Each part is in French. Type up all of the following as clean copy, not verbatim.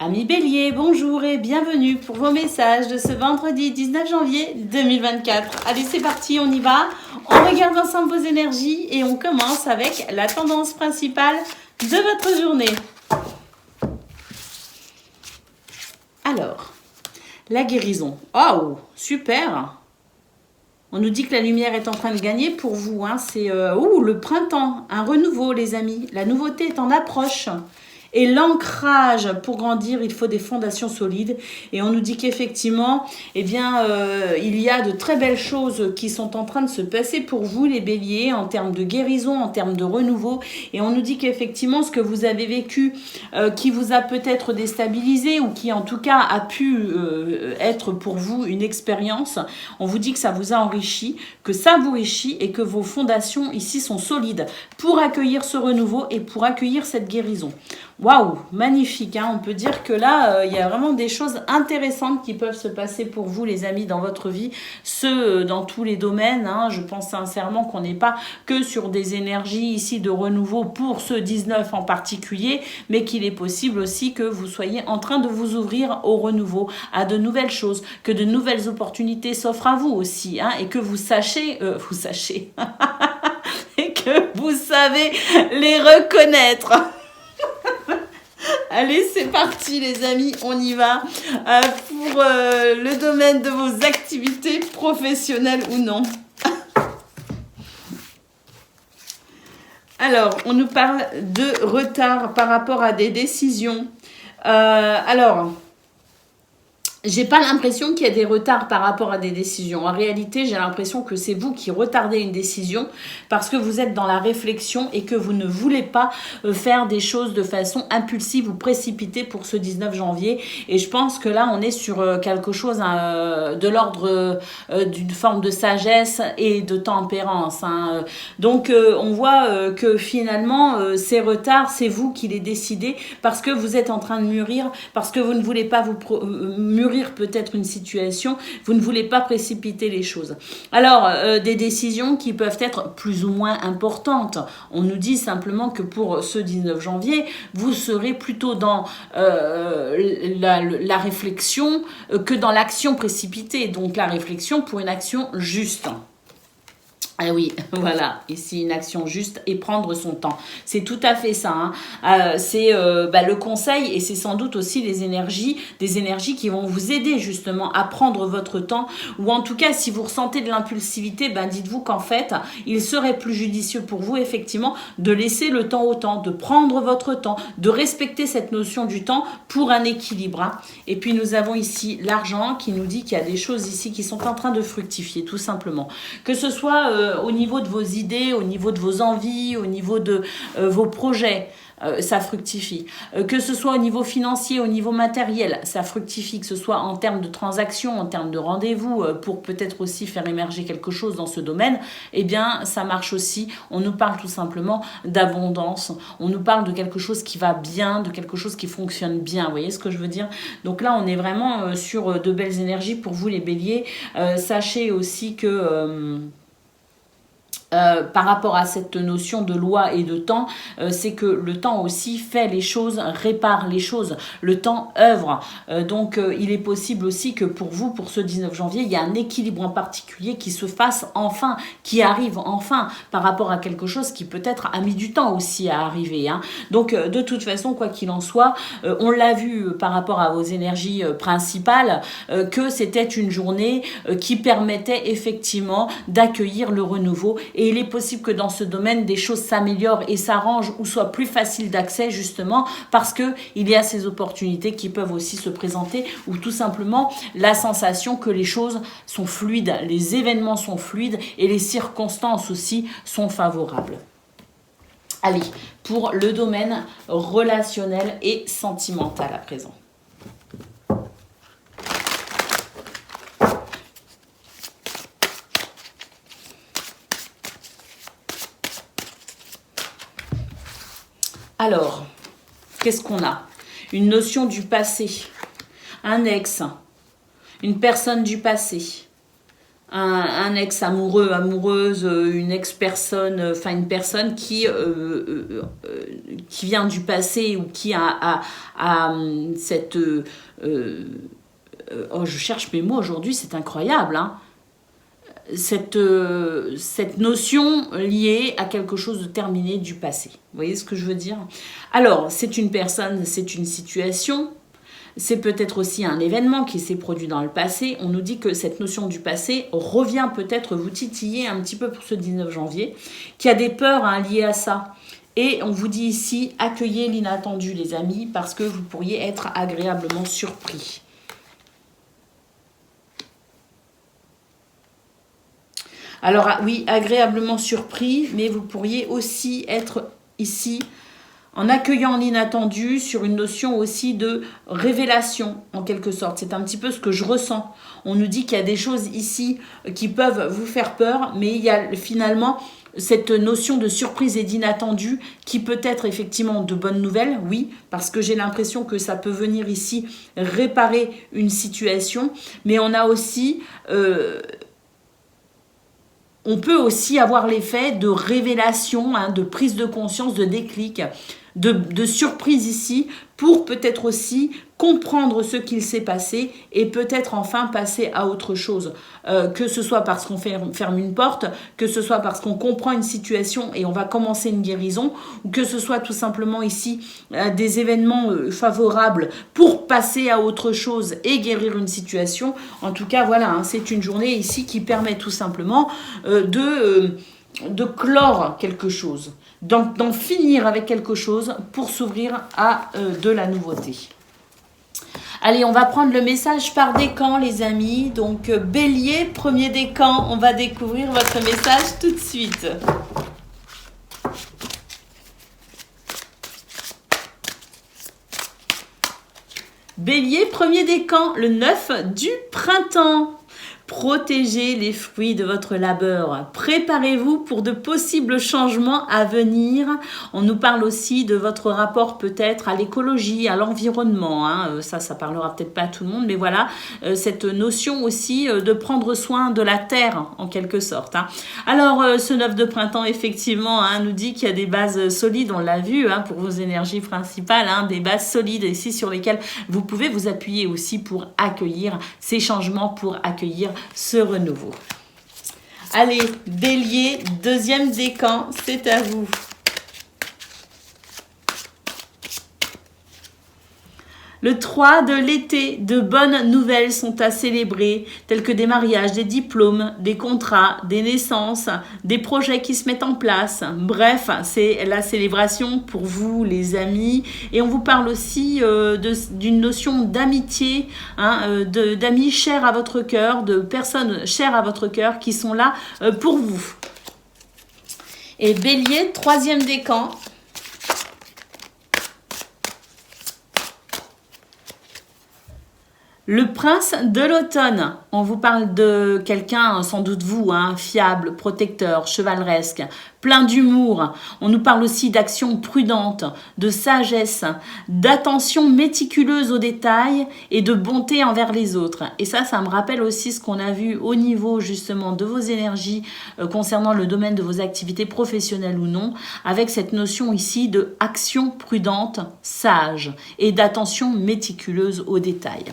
Amis Bélier, bonjour et bienvenue pour vos messages de ce vendredi 19 janvier 2024. Allez, c'est parti, on y va. On regarde ensemble vos énergies et on commence avec la tendance principale de votre journée. Alors, la guérison. Oh, super! On nous dit que la lumière est en train de gagner pour vous. Hein. C'est le printemps, un renouveau les amis. La nouveauté est en approche. Et l'ancrage, pour grandir, il faut des fondations solides. Et on nous dit qu'effectivement, il y a de très belles choses qui sont en train de se passer pour vous, les béliers, en termes de guérison, en termes de renouveau. Et on nous dit qu'effectivement, ce que vous avez vécu, qui vous a peut-être déstabilisé, ou qui en tout cas a pu être pour vous une expérience, on vous dit que ça vous a enrichi, que ça vous enrichit et que vos fondations ici sont solides pour accueillir ce renouveau et pour accueillir cette guérison. Waouh, magnifique, hein. On peut dire que là, il y a vraiment des choses intéressantes qui peuvent se passer pour vous, les amis, dans votre vie, dans tous les domaines. Hein. Je pense sincèrement qu'on n'est pas que sur des énergies ici de renouveau pour ce 19 en particulier, mais qu'il est possible aussi que vous soyez en train de vous ouvrir au renouveau, à de nouvelles choses, que de nouvelles opportunités s'offrent à vous aussi, hein, et que vous sachez, et que vous savez les reconnaître. Allez, c'est parti les amis, on y va pour le domaine de vos activités professionnelles ou non. Alors, on nous parle de retard par rapport à des décisions. J'ai pas l'impression qu'il y a des retards par rapport à des décisions. En réalité, j'ai l'impression que c'est vous qui retardez une décision parce que vous êtes dans la réflexion et que vous ne voulez pas faire des choses de façon impulsive ou précipitée pour ce 19 janvier. Et je pense que là, on est sur quelque chose de l'ordre d'une forme de sagesse et de tempérance. Hein. Donc, on voit que finalement, ces retards, c'est vous qui les décidez parce que vous êtes en train de mûrir, parce que vous ne voulez pas vous mûrir peut-être une situation, vous ne voulez pas précipiter les choses. Alors, des décisions qui peuvent être plus ou moins importantes. On nous dit simplement que pour ce 19 janvier, vous serez plutôt dans la réflexion que dans l'action précipitée. Donc, la réflexion pour une action juste. Ah oui, voilà, ici une action juste et prendre son temps. C'est tout à fait ça. Hein. C'est le conseil et c'est sans doute aussi des énergies qui vont vous aider justement à prendre votre temps. Ou en tout cas, si vous ressentez de l'impulsivité, dites-vous qu'en fait, il serait plus judicieux pour vous effectivement de laisser le temps au temps, de prendre votre temps, de respecter cette notion du temps pour un équilibre. Hein. Et puis nous avons ici l'argent qui nous dit qu'il y a des choses ici qui sont en train de fructifier tout simplement. Que ce soit au niveau de vos idées, au niveau de vos envies, au niveau de vos projets, ça fructifie. Que ce soit au niveau financier, au niveau matériel, ça fructifie. Que ce soit en termes de transactions, en termes de rendez-vous, pour peut-être aussi faire émerger quelque chose dans ce domaine, eh bien, ça marche aussi. On nous parle tout simplement d'abondance. On nous parle de quelque chose qui va bien, de quelque chose qui fonctionne bien. Vous voyez ce que je veux dire? Donc là, on est vraiment sur de belles énergies pour vous, les béliers. Sachez aussi que... par rapport à cette notion de loi et de temps, c'est que le temps aussi fait les choses, répare les choses. Le temps œuvre. Donc, il est possible aussi que pour vous, pour ce 19 janvier, il y a un équilibre en particulier qui se fasse enfin, qui arrive enfin par rapport à quelque chose qui peut-être a mis du temps aussi à arriver. Hein. Donc, de toute façon, quoi qu'il en soit, on l'a vu par rapport à vos énergies principales, que c'était une journée qui permettait effectivement d'accueillir le renouveau. Et il est possible que dans ce domaine, des choses s'améliorent et s'arrangent ou soient plus faciles d'accès justement parce qu'il y a ces opportunités qui peuvent aussi se présenter ou tout simplement la sensation que les choses sont fluides, les événements sont fluides et les circonstances aussi sont favorables. Allez, pour le domaine relationnel et sentimental à présent. Alors, qu'est-ce qu'on a? Une notion du passé, un ex, une personne du passé, un ex-amoureux, amoureuse, une ex-personne, enfin une personne qui vient du passé ou qui a cette... oh, je cherche mes mots aujourd'hui, c'est incroyable, hein. Cette notion liée à quelque chose de terminé du passé. Vous voyez ce que je veux dire? Alors, c'est une personne, c'est une situation, c'est peut-être aussi un événement qui s'est produit dans le passé. On nous dit que cette notion du passé revient peut-être vous titiller un petit peu pour ce 19 janvier, qu'il y a des peurs liées à ça. Et on vous dit ici, accueillez l'inattendu les amis, parce que vous pourriez être agréablement surpris. Alors oui, agréablement surpris, mais vous pourriez aussi être ici en accueillant l'inattendu sur une notion aussi de révélation, en quelque sorte. C'est un petit peu ce que je ressens. On nous dit qu'il y a des choses ici qui peuvent vous faire peur, mais il y a finalement cette notion de surprise et d'inattendu qui peut être effectivement de bonnes nouvelles, oui, parce que j'ai l'impression que ça peut venir ici réparer une situation, mais on a aussi... on peut aussi avoir l'effet de révélation, de prise de conscience, de déclic, de surprise ici, pour peut-être aussi comprendre ce qu'il s'est passé et peut-être enfin passer à autre chose. Que ce soit parce qu'on ferme une porte, que ce soit parce qu'on comprend une situation et on va commencer une guérison, ou que ce soit tout simplement ici des événements favorables pour passer à autre chose et guérir une situation. En tout cas, voilà, c'est une journée ici qui permet tout simplement de clore quelque chose, d'en finir avec quelque chose pour s'ouvrir à de la nouveauté. Allez, on va prendre le message par décan, les amis. Donc, Bélier, premier décan, on va découvrir votre message tout de suite. Bélier, premier décan, le 9 du printemps. Protégez les fruits de votre labeur. Préparez-vous pour de possibles changements à venir. On nous parle aussi de votre rapport peut-être à l'écologie, à l'environnement. Ça parlera peut-être pas à tout le monde, mais voilà, cette notion aussi de prendre soin de la terre, en quelque sorte. Alors, ce 9 de printemps, effectivement, nous dit qu'il y a des bases solides, on l'a vu, pour vos énergies principales, des bases solides ici sur lesquelles vous pouvez vous appuyer aussi pour accueillir ces changements, pour accueillir ce renouveau. Allez, Bélier, deuxième décan, c'est à vous. Le 3 de l'été, de bonnes nouvelles sont à célébrer, telles que des mariages, des diplômes, des contrats, des naissances, des projets qui se mettent en place. Bref, c'est la célébration pour vous, les amis. Et on vous parle aussi d'une notion d'amitié, d'amis chers à votre cœur, de personnes chères à votre cœur qui sont là pour vous. Et Bélier, troisième décan. Le prince de l'automne, on vous parle de quelqu'un, sans doute vous, fiable, protecteur, chevaleresque, plein d'humour. On nous parle aussi d'action prudente, de sagesse, d'attention méticuleuse aux détails et de bonté envers les autres. Et ça me rappelle aussi ce qu'on a vu au niveau justement de vos énergies concernant le domaine de vos activités professionnelles ou non, avec cette notion ici de action prudente, sage et d'attention méticuleuse aux détails.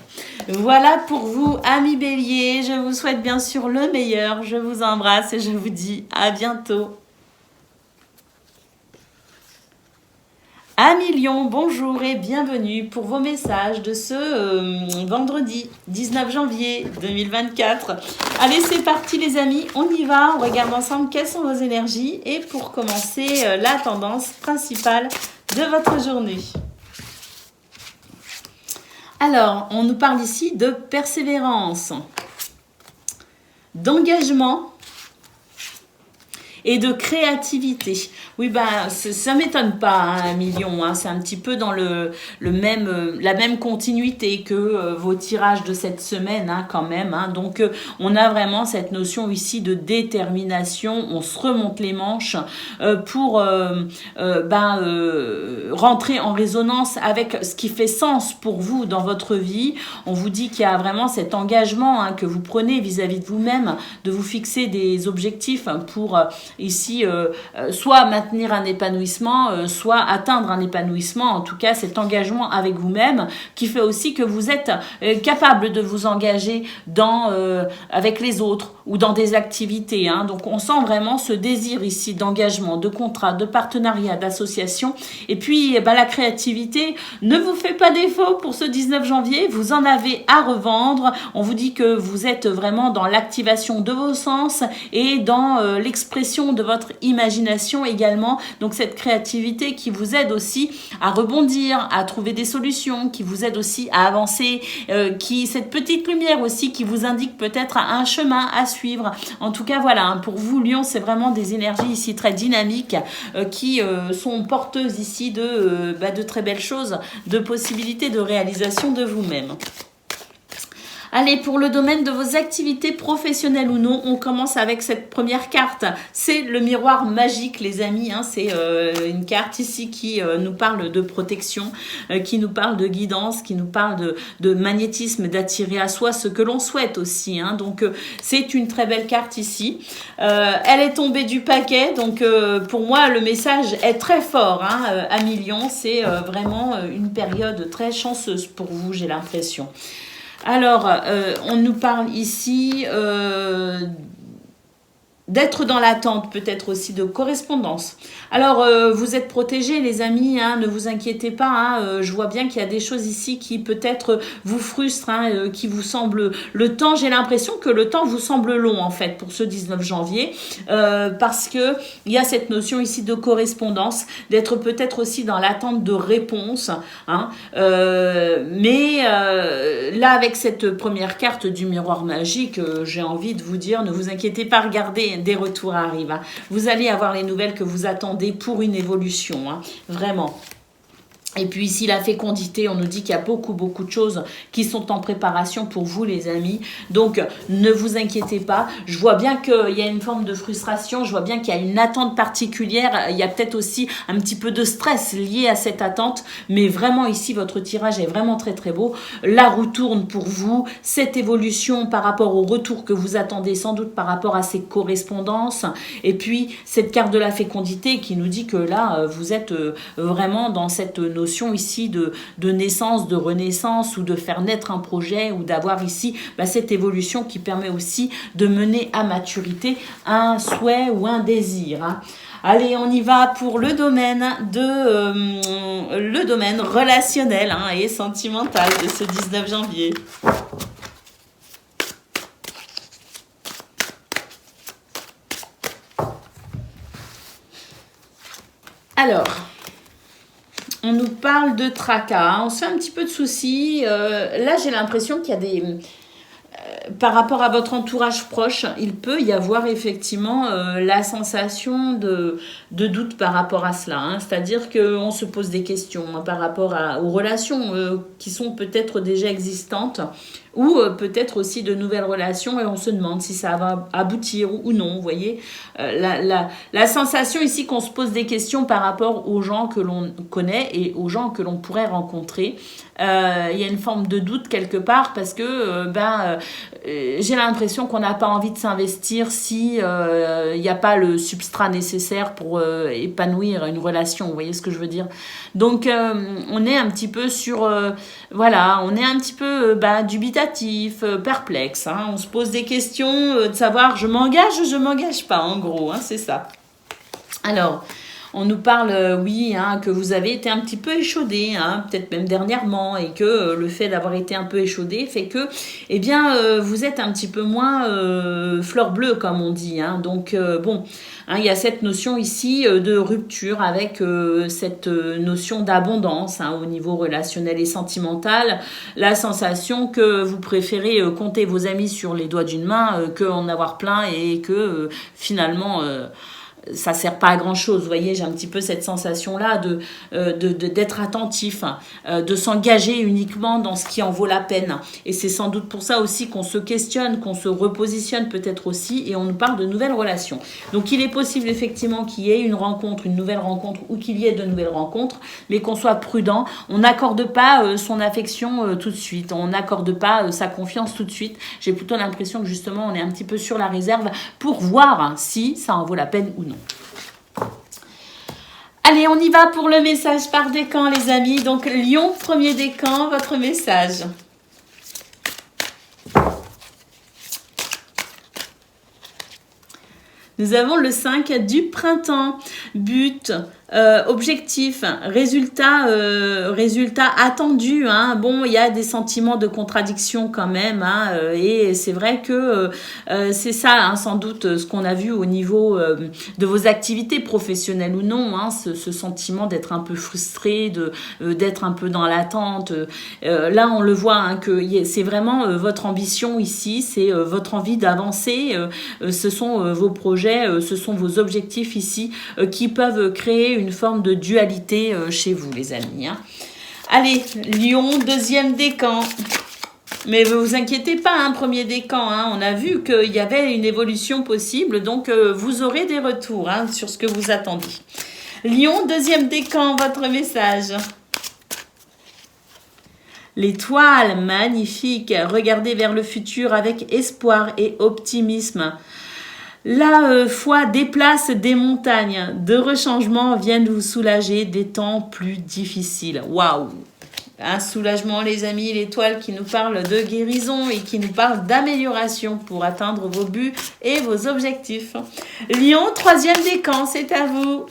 Voilà pour vous, amis Bélier. Je vous souhaite bien sûr le meilleur. Je vous embrasse et je vous dis à bientôt. Amis Lion, bonjour et bienvenue pour vos messages de ce vendredi 19 janvier 2024. Allez, c'est parti les amis, on y va, on regarde ensemble quelles sont vos énergies et pour commencer, la tendance principale de votre journée. Alors, on nous parle ici de persévérance, d'engagement et de créativité. Oui, ben, ça m'étonne pas, hein, 1 million. Hein, c'est un petit peu dans la même continuité que vos tirages de cette semaine, hein, quand même. Hein. Donc, on a vraiment cette notion ici de détermination. On se remonte les manches pour rentrer en résonance avec ce qui fait sens pour vous dans votre vie. On vous dit qu'il y a vraiment cet engagement, hein, que vous prenez vis-à-vis de vous-même, de vous fixer des objectifs pour ici soit maintenir un épanouissement, soit atteindre un épanouissement. En tout cas, cet engagement avec vous-même qui fait aussi que vous êtes capable de vous engager avec les autres ou dans des activités. Hein. Donc, on sent vraiment ce désir ici d'engagement, de contrat, de partenariat, d'association. Et puis, la créativité ne vous fait pas défaut pour ce 19 janvier. Vous en avez à revendre. On vous dit que vous êtes vraiment dans l'activation de vos sens et dans l'expression de votre imagination également. Donc, cette créativité qui vous aide aussi à rebondir, à trouver des solutions, qui vous aide aussi à avancer, cette petite lumière aussi qui vous indique peut-être un chemin à suivre. En tout cas, voilà, hein, pour vous, Lion, c'est vraiment des énergies ici très dynamiques qui sont porteuses ici de très belles choses, de possibilités de réalisation de vous-même. Allez, pour le domaine de vos activités professionnelles ou non, on commence avec cette première carte. C'est le miroir magique, les amis. Hein. C'est une carte ici qui nous parle de protection, qui nous parle de guidance, qui nous parle de magnétisme, d'attirer à soi ce que l'on souhaite aussi. Hein. Donc, c'est une très belle carte ici. Elle est tombée du paquet. Donc, pour moi, le message est très fort. Hein. À millions, c'est vraiment une période très chanceuse pour vous, j'ai l'impression. Alors, on nous parle ici d'être dans l'attente, peut-être aussi de correspondance. Alors, vous êtes protégés, les amis, hein, ne vous inquiétez pas. Hein, je vois bien qu'il y a des choses ici qui peut-être vous frustrent, hein, qui vous semblent... Le temps, j'ai l'impression que le temps vous semble long, en fait, pour ce 19 janvier, parce que il y a cette notion ici de correspondance, d'être peut-être aussi dans l'attente de réponses. Hein, mais là, avec cette première carte du miroir magique, j'ai envie de vous dire, ne vous inquiétez pas, regardez, des retours arrivent. Hein. Vous allez avoir les nouvelles que vous attendez pour une évolution, hein, vraiment. Et puis ici, la fécondité, on nous dit qu'il y a beaucoup de choses qui sont en préparation pour vous, les amis. Donc, ne vous inquiétez pas. Je vois bien qu'il y a une forme de frustration. Je vois bien qu'il y a une attente particulière. Il y a peut-être aussi un petit peu de stress lié à cette attente. Mais vraiment, ici, votre tirage est vraiment très, très beau. La roue tourne pour vous. Cette évolution par rapport au retour que vous attendez, sans doute par rapport à ces correspondances. Et puis, cette carte de la fécondité qui nous dit que là, vous êtes vraiment dans cette notion ici de naissance, de renaissance ou de faire naître un projet ou d'avoir ici cette évolution qui permet aussi de mener à maturité un souhait ou un désir. Hein. Allez, on y va pour le domaine relationnel, hein, et sentimental de ce 19 janvier. Alors, on nous parle de tracas, on se fait un petit peu de soucis. Là, j'ai l'impression qu'il y a des... par rapport à votre entourage proche, il peut y avoir effectivement la sensation de doute par rapport à cela. Hein. C'est-à-dire qu'on se pose des questions, hein, par rapport aux relations qui sont peut-être déjà existantes ou peut-être aussi de nouvelles relations et on se demande si ça va aboutir ou non. Vous voyez, la sensation ici qu'on se pose des questions par rapport aux gens que l'on connaît et aux gens que l'on pourrait rencontrer. Il y a une forme de doute quelque part parce que j'ai l'impression qu'on n'a pas envie de s'investir si il n'y a pas le substrat nécessaire pour épanouir une relation. Vous voyez ce que je veux dire? Donc, on est un petit peu sur... on est un petit peu dubitatif, perplexe. Hein. On se pose des questions de savoir je m'engage ou je m'engage pas, en gros. Hein, c'est ça. Alors... On nous parle, que vous avez été un petit peu échaudé, hein, peut-être même dernièrement, et que le fait d'avoir été un peu échaudé fait que, vous êtes un petit peu moins fleur bleue, comme on dit. Hein. Donc, il y a cette notion ici de rupture avec cette notion d'abondance au niveau relationnel et sentimental. La sensation que vous préférez compter vos amis sur les doigts d'une main que en avoir plein et que finalement... ça sert pas à grand chose. Vous voyez, j'ai un petit peu cette sensation là d'être attentif, de s'engager uniquement dans ce qui en vaut la peine. Et c'est sans doute pour ça aussi qu'on se questionne, qu'on se repositionne peut-être aussi, et on nous parle de nouvelles relations. Donc il est possible effectivement qu'il y ait une rencontre, une nouvelle rencontre, ou qu'il y ait de nouvelles rencontres, mais qu'on soit prudent. On n'accorde pas son affection tout de suite, on n'accorde pas sa confiance tout de suite. J'ai plutôt l'impression que justement on est un petit peu sur la réserve pour voir si ça en vaut la peine ou non. Allez, on y va pour le message par décan, les amis. Donc, Lion, premier décan, votre message. Nous avons le 5 du printemps. But, objectif, résultat attendu. Hein. Bon, il y a des sentiments de contradiction quand même. Hein, et c'est vrai que c'est ça, hein, sans doute, ce qu'on a vu au niveau de vos activités professionnelles ou non. Hein, ce sentiment d'être un peu frustré, d'être un peu dans l'attente. Là, on le voit, hein, que c'est vraiment votre ambition ici, c'est votre envie d'avancer. Ce sont vos projets, ce sont vos objectifs ici qui peuvent créer une forme de dualité chez vous, les amis. Hein. Allez, Lion, deuxième décan. Mais ne vous inquiétez pas, hein, premier décan. Hein, on a vu qu'il y avait une évolution possible, donc vous aurez des retours hein, sur ce que vous attendiez. Lion, deuxième décan, votre message. L'étoile, magnifique. Regardez vers le futur avec espoir et optimisme. La foi déplace des montagnes. De rechangements viennent vous soulager des temps plus difficiles. Waouh! Un soulagement, les amis, l'étoile qui nous parle de guérison et qui nous parle d'amélioration pour atteindre vos buts et vos objectifs. Lion, troisième décan, c'est à vous.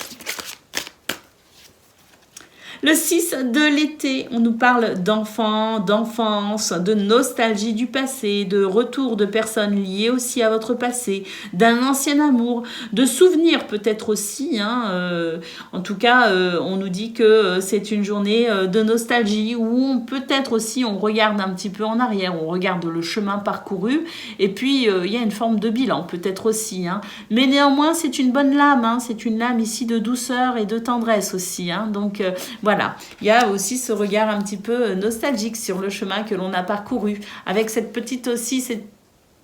Le 6 de l'été, on nous parle d'enfants, d'enfance, de nostalgie du passé, de retour de personnes liées aussi à votre passé, d'un ancien amour, de souvenirs peut-être aussi. Hein, en tout cas, on nous dit que c'est une journée de nostalgie où peut-être aussi on regarde un petit peu en arrière, on regarde le chemin parcouru et puis il y a une forme de bilan peut-être aussi. Hein. Mais néanmoins, c'est une bonne lame, hein, c'est une lame ici de douceur et de tendresse aussi. Hein, donc, voilà, il y a aussi ce regard un petit peu nostalgique sur le chemin que l'on a parcouru, avec cette petite aussi,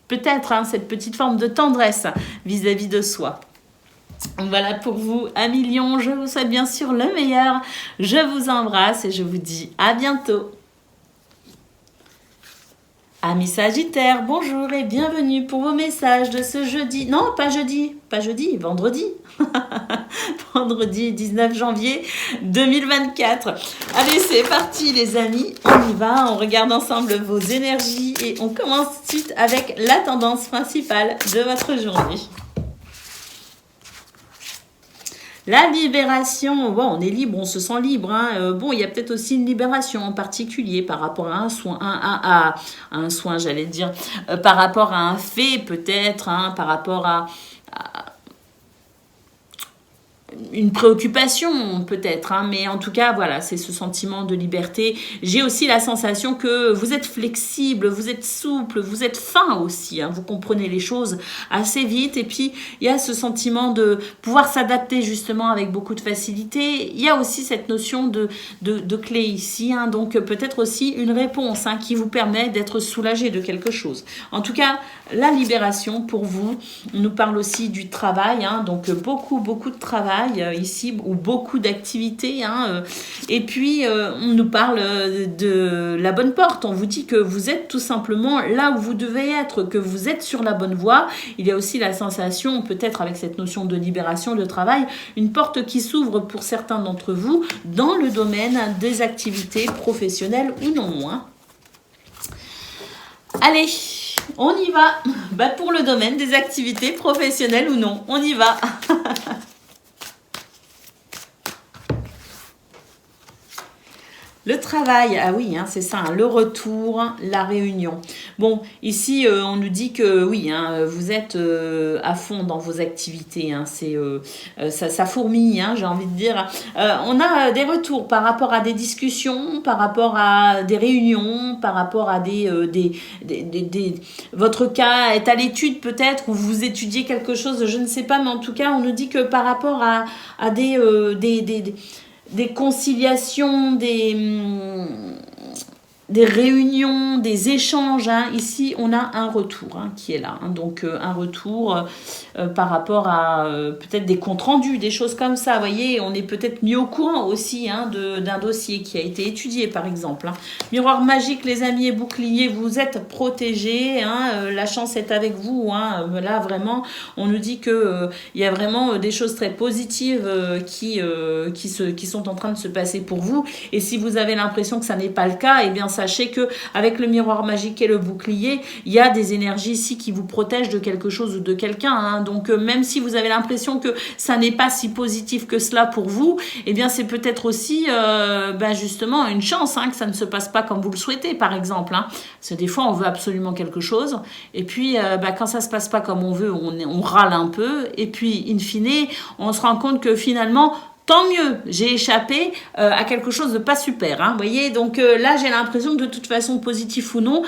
peut-être hein, cette petite forme de tendresse vis-à-vis de soi. Voilà pour vous, amis Lion, je vous souhaite bien sûr le meilleur, je vous embrasse et je vous dis à bientôt. Amis Sagittaires, bonjour et bienvenue pour vos messages de ce jeudi. Non, pas jeudi, vendredi. Vendredi 19 janvier 2024. Allez, c'est parti les amis, on y va, on regarde ensemble vos énergies et on commence tout de suite avec la tendance principale de votre journée. La libération, bon, on est libre, on se sent libre. Hein. Bon, il y a peut-être aussi une libération en particulier par rapport à un soin, un soin, j'allais dire, par rapport à un fait peut-être, hein, par rapport à une préoccupation peut-être, hein, mais en tout cas, voilà, c'est ce sentiment de liberté. J'ai aussi la sensation que vous êtes flexible, vous êtes souple, vous êtes fin aussi, hein, vous comprenez les choses assez vite et puis il y a ce sentiment de pouvoir s'adapter justement avec beaucoup de facilité. Il y a aussi cette notion de clé ici, hein, donc peut-être aussi une réponse hein, qui vous permet d'être soulagé de quelque chose. En tout cas, la libération pour vous, on nous parle aussi du travail, hein, donc beaucoup de travail ici, ou beaucoup d'activités. Hein, et puis, on nous parle de la bonne porte. On vous dit que vous êtes tout simplement là où vous devez être, que vous êtes sur la bonne voie. Il y a aussi la sensation, peut-être avec cette notion de libération, de travail, une porte qui s'ouvre pour certains d'entre vous dans le domaine des activités professionnelles ou non. Hein. Allez, on y va. Pour le domaine des activités professionnelles ou non, on y va. Le travail, ah oui, hein, c'est ça, hein, le retour, la réunion. Bon, ici, on nous dit que oui, hein, vous êtes à fond dans vos activités. Hein, ça fourmille, hein, j'ai envie de dire. On a des retours par rapport à des discussions, par rapport à des réunions, par rapport à votre cas est à l'étude peut-être, ou vous étudiez quelque chose, je ne sais pas, mais en tout cas, on nous dit que par rapport à des conciliations, des réunions, des échanges. Hein. Ici, on a un retour hein, qui est là. Hein. Donc, un retour par rapport à peut-être des comptes rendus, des choses comme ça. Vous voyez, on est peut-être mis au courant aussi hein, d'un dossier qui a été étudié, par exemple. Hein. Miroir magique, les amis et boucliers, vous êtes protégés. Hein. La chance est avec vous. Hein. Là, vraiment, on nous dit que il y a vraiment des choses très positives qui sont en train de se passer pour vous. Et si vous avez l'impression que ça n'est pas le cas, eh bien, sachez que avec le miroir magique et le bouclier, il y a des énergies ici qui vous protègent de quelque chose ou de quelqu'un. Hein. Donc, même si vous avez l'impression que ça n'est pas si positif que cela pour vous, eh bien, c'est peut-être aussi justement une chance hein, que ça ne se passe pas comme vous le souhaitez, par exemple. Hein. Parce que des fois, on veut absolument quelque chose. Et puis, quand ça se passe pas comme on veut, on râle un peu. Et puis, in fine, on se rend compte que finalement, tant mieux, j'ai échappé à quelque chose de pas super. Hein, vous voyez, donc là, j'ai l'impression que de toute façon, positif ou non,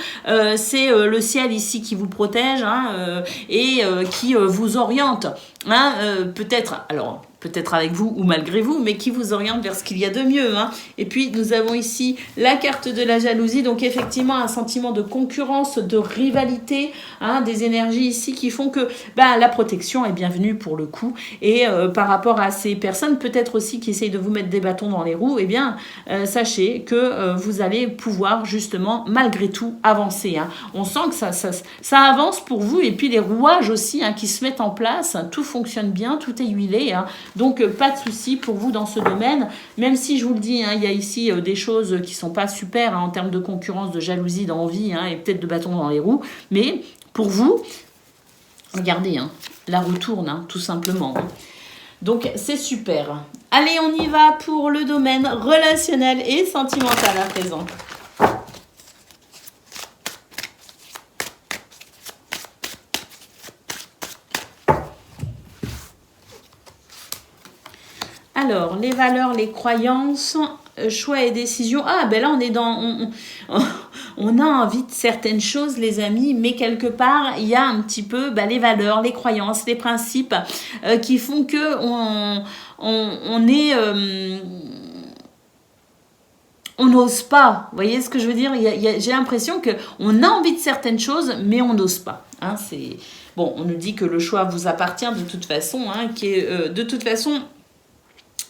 c'est le ciel ici qui vous protège hein, et qui vous oriente. Hein, peut-être avec vous ou malgré vous, mais qui vous oriente vers ce qu'il y a de mieux. Hein. Et puis, nous avons ici la carte de la jalousie, donc effectivement, un sentiment de concurrence, de rivalité, hein, des énergies ici qui font que la protection est bienvenue pour le coup. Et par rapport à ces personnes, peut-être aussi qui essayent de vous mettre des bâtons dans les roues, eh bien, sachez que vous allez pouvoir justement, malgré tout, avancer. Hein. On sent que ça avance pour vous, et puis les rouages aussi hein, qui se mettent en place, tout fonctionne bien, tout est huilé, hein. Donc, pas de souci pour vous dans ce domaine, même si je vous le dis, hein, il y a ici des choses qui sont pas super hein, en termes de concurrence, de jalousie, d'envie hein, et peut-être de bâtons dans les roues, mais pour vous, regardez, hein, la roue tourne, hein, tout simplement. Donc, c'est super. Allez, on y va pour le domaine relationnel et sentimental à présent. Alors, les valeurs, les croyances, choix et décisions. Ah, là, on est dans... On a envie de certaines choses, les amis, mais quelque part, il y a un petit peu les valeurs, les croyances, les principes qui font que on est... on n'ose pas, vous voyez ce que je veux dire? J'ai l'impression qu'on a envie de certaines choses, mais on n'ose pas. Hein, on nous dit que le choix vous appartient de toute façon, hein, de toute façon...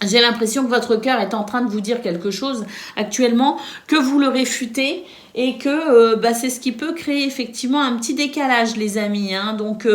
J'ai l'impression que votre cœur est en train de vous dire quelque chose actuellement, que vous le réfutez et que c'est ce qui peut créer effectivement un petit décalage, les amis. Hein. Donc,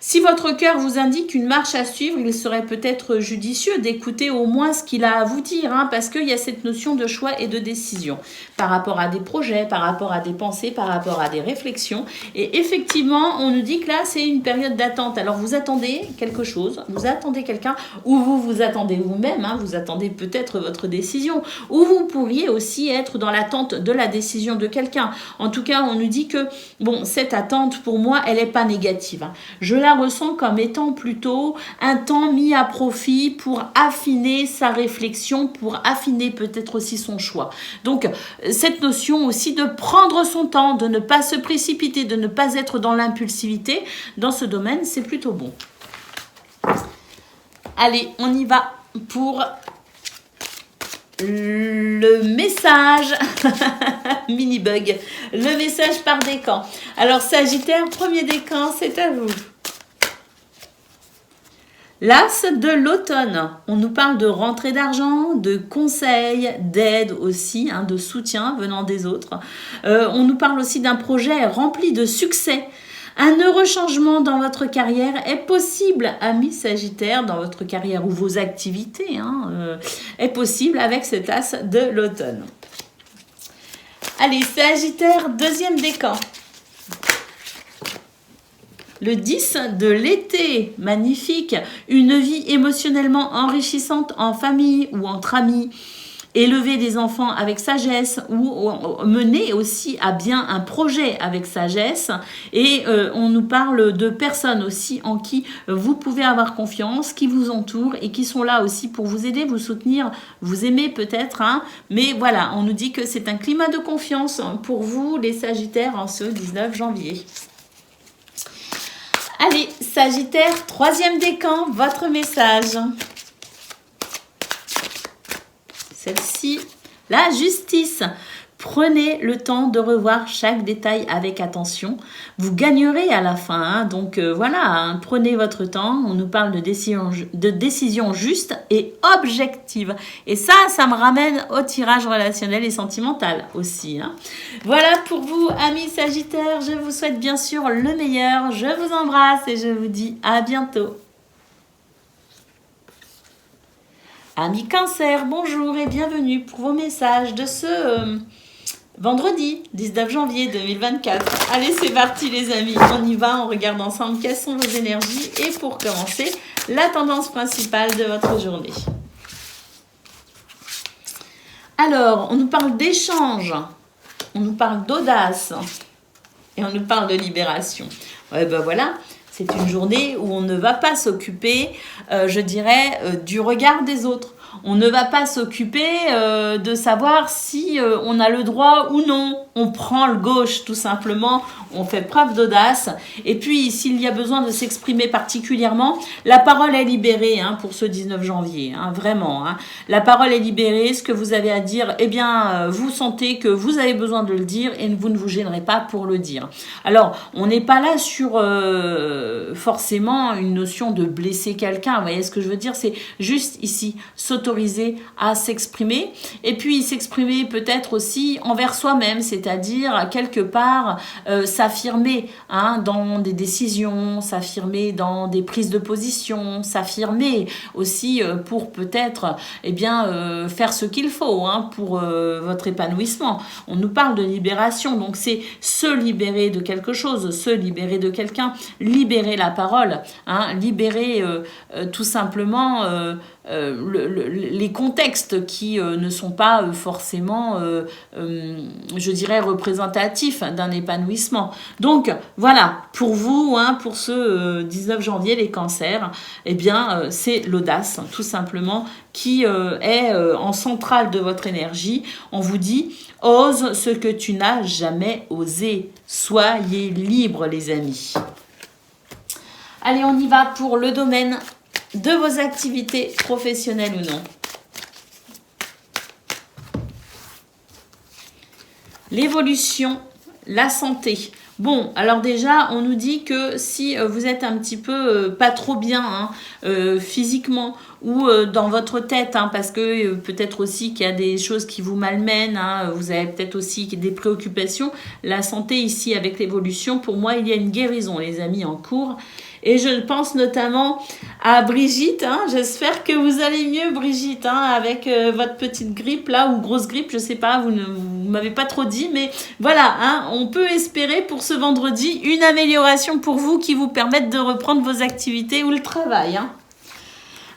si votre cœur vous indique une marche à suivre, il serait peut-être judicieux d'écouter au moins ce qu'il a à vous dire, hein, parce qu'il y a cette notion de choix et de décision par rapport à des projets, par rapport à des pensées, par rapport à des réflexions. Et effectivement, on nous dit que là, c'est une période d'attente. Alors, vous attendez quelque chose, vous attendez quelqu'un, ou vous attendez vous-même, hein, vous attendez peut-être votre décision, ou vous pourriez aussi être dans l'attente de la décision de quelqu'un. En tout cas, on nous dit que, cette attente, pour moi, elle n'est pas négative. Hein. Je la ressent comme étant plutôt un temps mis à profit pour affiner sa réflexion, pour affiner peut-être aussi son choix. Donc, cette notion aussi de prendre son temps, de ne pas se précipiter, de ne pas être dans l'impulsivité, dans ce domaine, c'est plutôt bon. Allez, on y va pour le message mini bug, le message par décan. Alors Sagittaire, premier décan, c'est à vous. L'as de l'automne, on nous parle de rentrée d'argent, de conseils, d'aide aussi, hein, de soutien venant des autres. On nous parle aussi d'un projet rempli de succès. Un heureux changement dans votre carrière est possible, amis Sagittaire, dans votre carrière ou vos activités, est possible avec cet as de l'automne. Allez, Sagittaire, deuxième décan. Le 10 de l'été, magnifique, une vie émotionnellement enrichissante en famille ou entre amis élever des enfants avec sagesse ou mener aussi à bien un projet avec sagesse. Et on nous parle de personnes aussi en qui vous pouvez avoir confiance, qui vous entourent et qui sont là aussi pour vous aider, vous soutenir, vous aimer peut-être. Hein, mais voilà, on nous dit que c'est un climat de confiance pour vous, les Sagittaires, en ce 19 janvier. Allez, Sagittaire, troisième décan, votre message. Celle-ci, la justice. Prenez le temps de revoir chaque détail avec attention. Vous gagnerez à la fin. Hein. Donc voilà, hein, prenez votre temps. On nous parle de décision juste et objective. Et ça me ramène au tirage relationnel et sentimental aussi. Hein. Voilà pour vous, amis Sagittaires. Je vous souhaite bien sûr le meilleur. Je vous embrasse et je vous dis à bientôt. Amis Cancer, bonjour et bienvenue pour vos messages de ce vendredi 19 janvier 2024. Allez, c'est parti les amis, on y va, on regarde ensemble quelles sont vos énergies et pour commencer, la tendance principale de votre journée. Alors, on nous parle d'échange, on nous parle d'audace et on nous parle de libération. Ouais, ben voilà. C'est une journée où on ne va pas s'occuper, je dirais, du regard des autres. On ne va pas s'occuper de savoir si on a le droit ou non. On prend le gauche tout simplement, on fait preuve d'audace. Et puis, s'il y a besoin de s'exprimer particulièrement, la parole est libérée hein, pour ce 19 janvier, hein, vraiment. Hein. La parole est libérée, ce que vous avez à dire, eh bien, vous sentez que vous avez besoin de le dire et vous ne vous gênerez pas pour le dire. Alors, on n'est pas là sur forcément une notion de blesser quelqu'un. Vous voyez ce que je veux dire? C'est juste ici s'autoriser à s'exprimer et puis s'exprimer peut-être aussi envers soi-même, c'est-à-dire quelque part s'affirmer hein, dans des décisions, s'affirmer dans des prises de position, s'affirmer aussi pour peut-être eh bien faire ce qu'il faut hein, pour votre épanouissement. On nous parle de libération, donc c'est se libérer de quelque chose, se libérer de quelqu'un, libérer la parole, hein, libérer tout simplement les contextes qui ne sont pas forcément, je dirais, représentatifs d'un épanouissement. Donc, voilà, pour vous, hein, pour ce 19 janvier, les cancers, eh bien, c'est l'audace, tout simplement, qui est en centrale de votre énergie. On vous dit, ose ce que tu n'as jamais osé. Soyez libres, les amis. Allez, on y va pour le domaine de vos activités professionnelles ou non. L'évolution, la santé. Bon, alors déjà, on nous dit que si vous êtes un petit peu pas trop bien hein, physiquement ou dans votre tête, hein, parce que peut-être aussi qu'il y a des choses qui vous malmènent, hein, vous avez peut-être aussi des préoccupations. La santé ici avec l'évolution, pour moi, il y a une guérison, les amis, en cours. Et je pense notamment à Brigitte. Hein, j'espère que vous allez mieux, Brigitte, hein, avec votre petite grippe là, ou grosse grippe, je sais pas, vous m'avez pas trop dit, mais voilà, hein, on peut espérer pour ce vendredi une amélioration pour vous qui vous permette de reprendre vos activités ou le travail. Hein.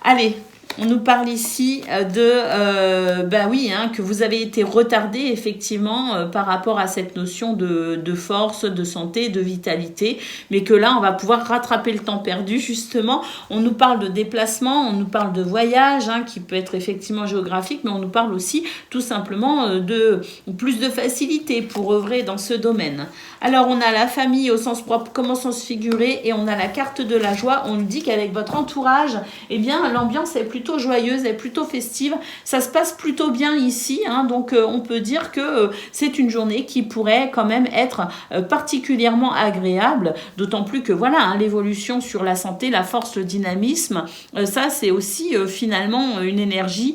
Allez, on nous parle ici de, ben oui, hein, que vous avez été retardé effectivement par rapport à cette notion de force, de santé, de vitalité, mais que là, on va pouvoir rattraper le temps perdu justement. On nous parle de déplacement, on nous parle de voyage, hein, qui peut être effectivement géographique, mais on nous parle aussi tout simplement de plus de facilité pour œuvrer dans ce domaine. Alors, on a la famille au sens propre, comment sens figuré, et on a la carte de la joie. On nous dit qu'avec votre entourage, eh bien, l'ambiance est plutôt joyeuse, est plutôt festive. Ça se passe plutôt bien ici, hein, donc on peut dire que c'est une journée qui pourrait quand même être particulièrement agréable, d'autant plus que voilà, hein, l'évolution sur la santé, la force, le dynamisme, ça c'est aussi finalement une énergie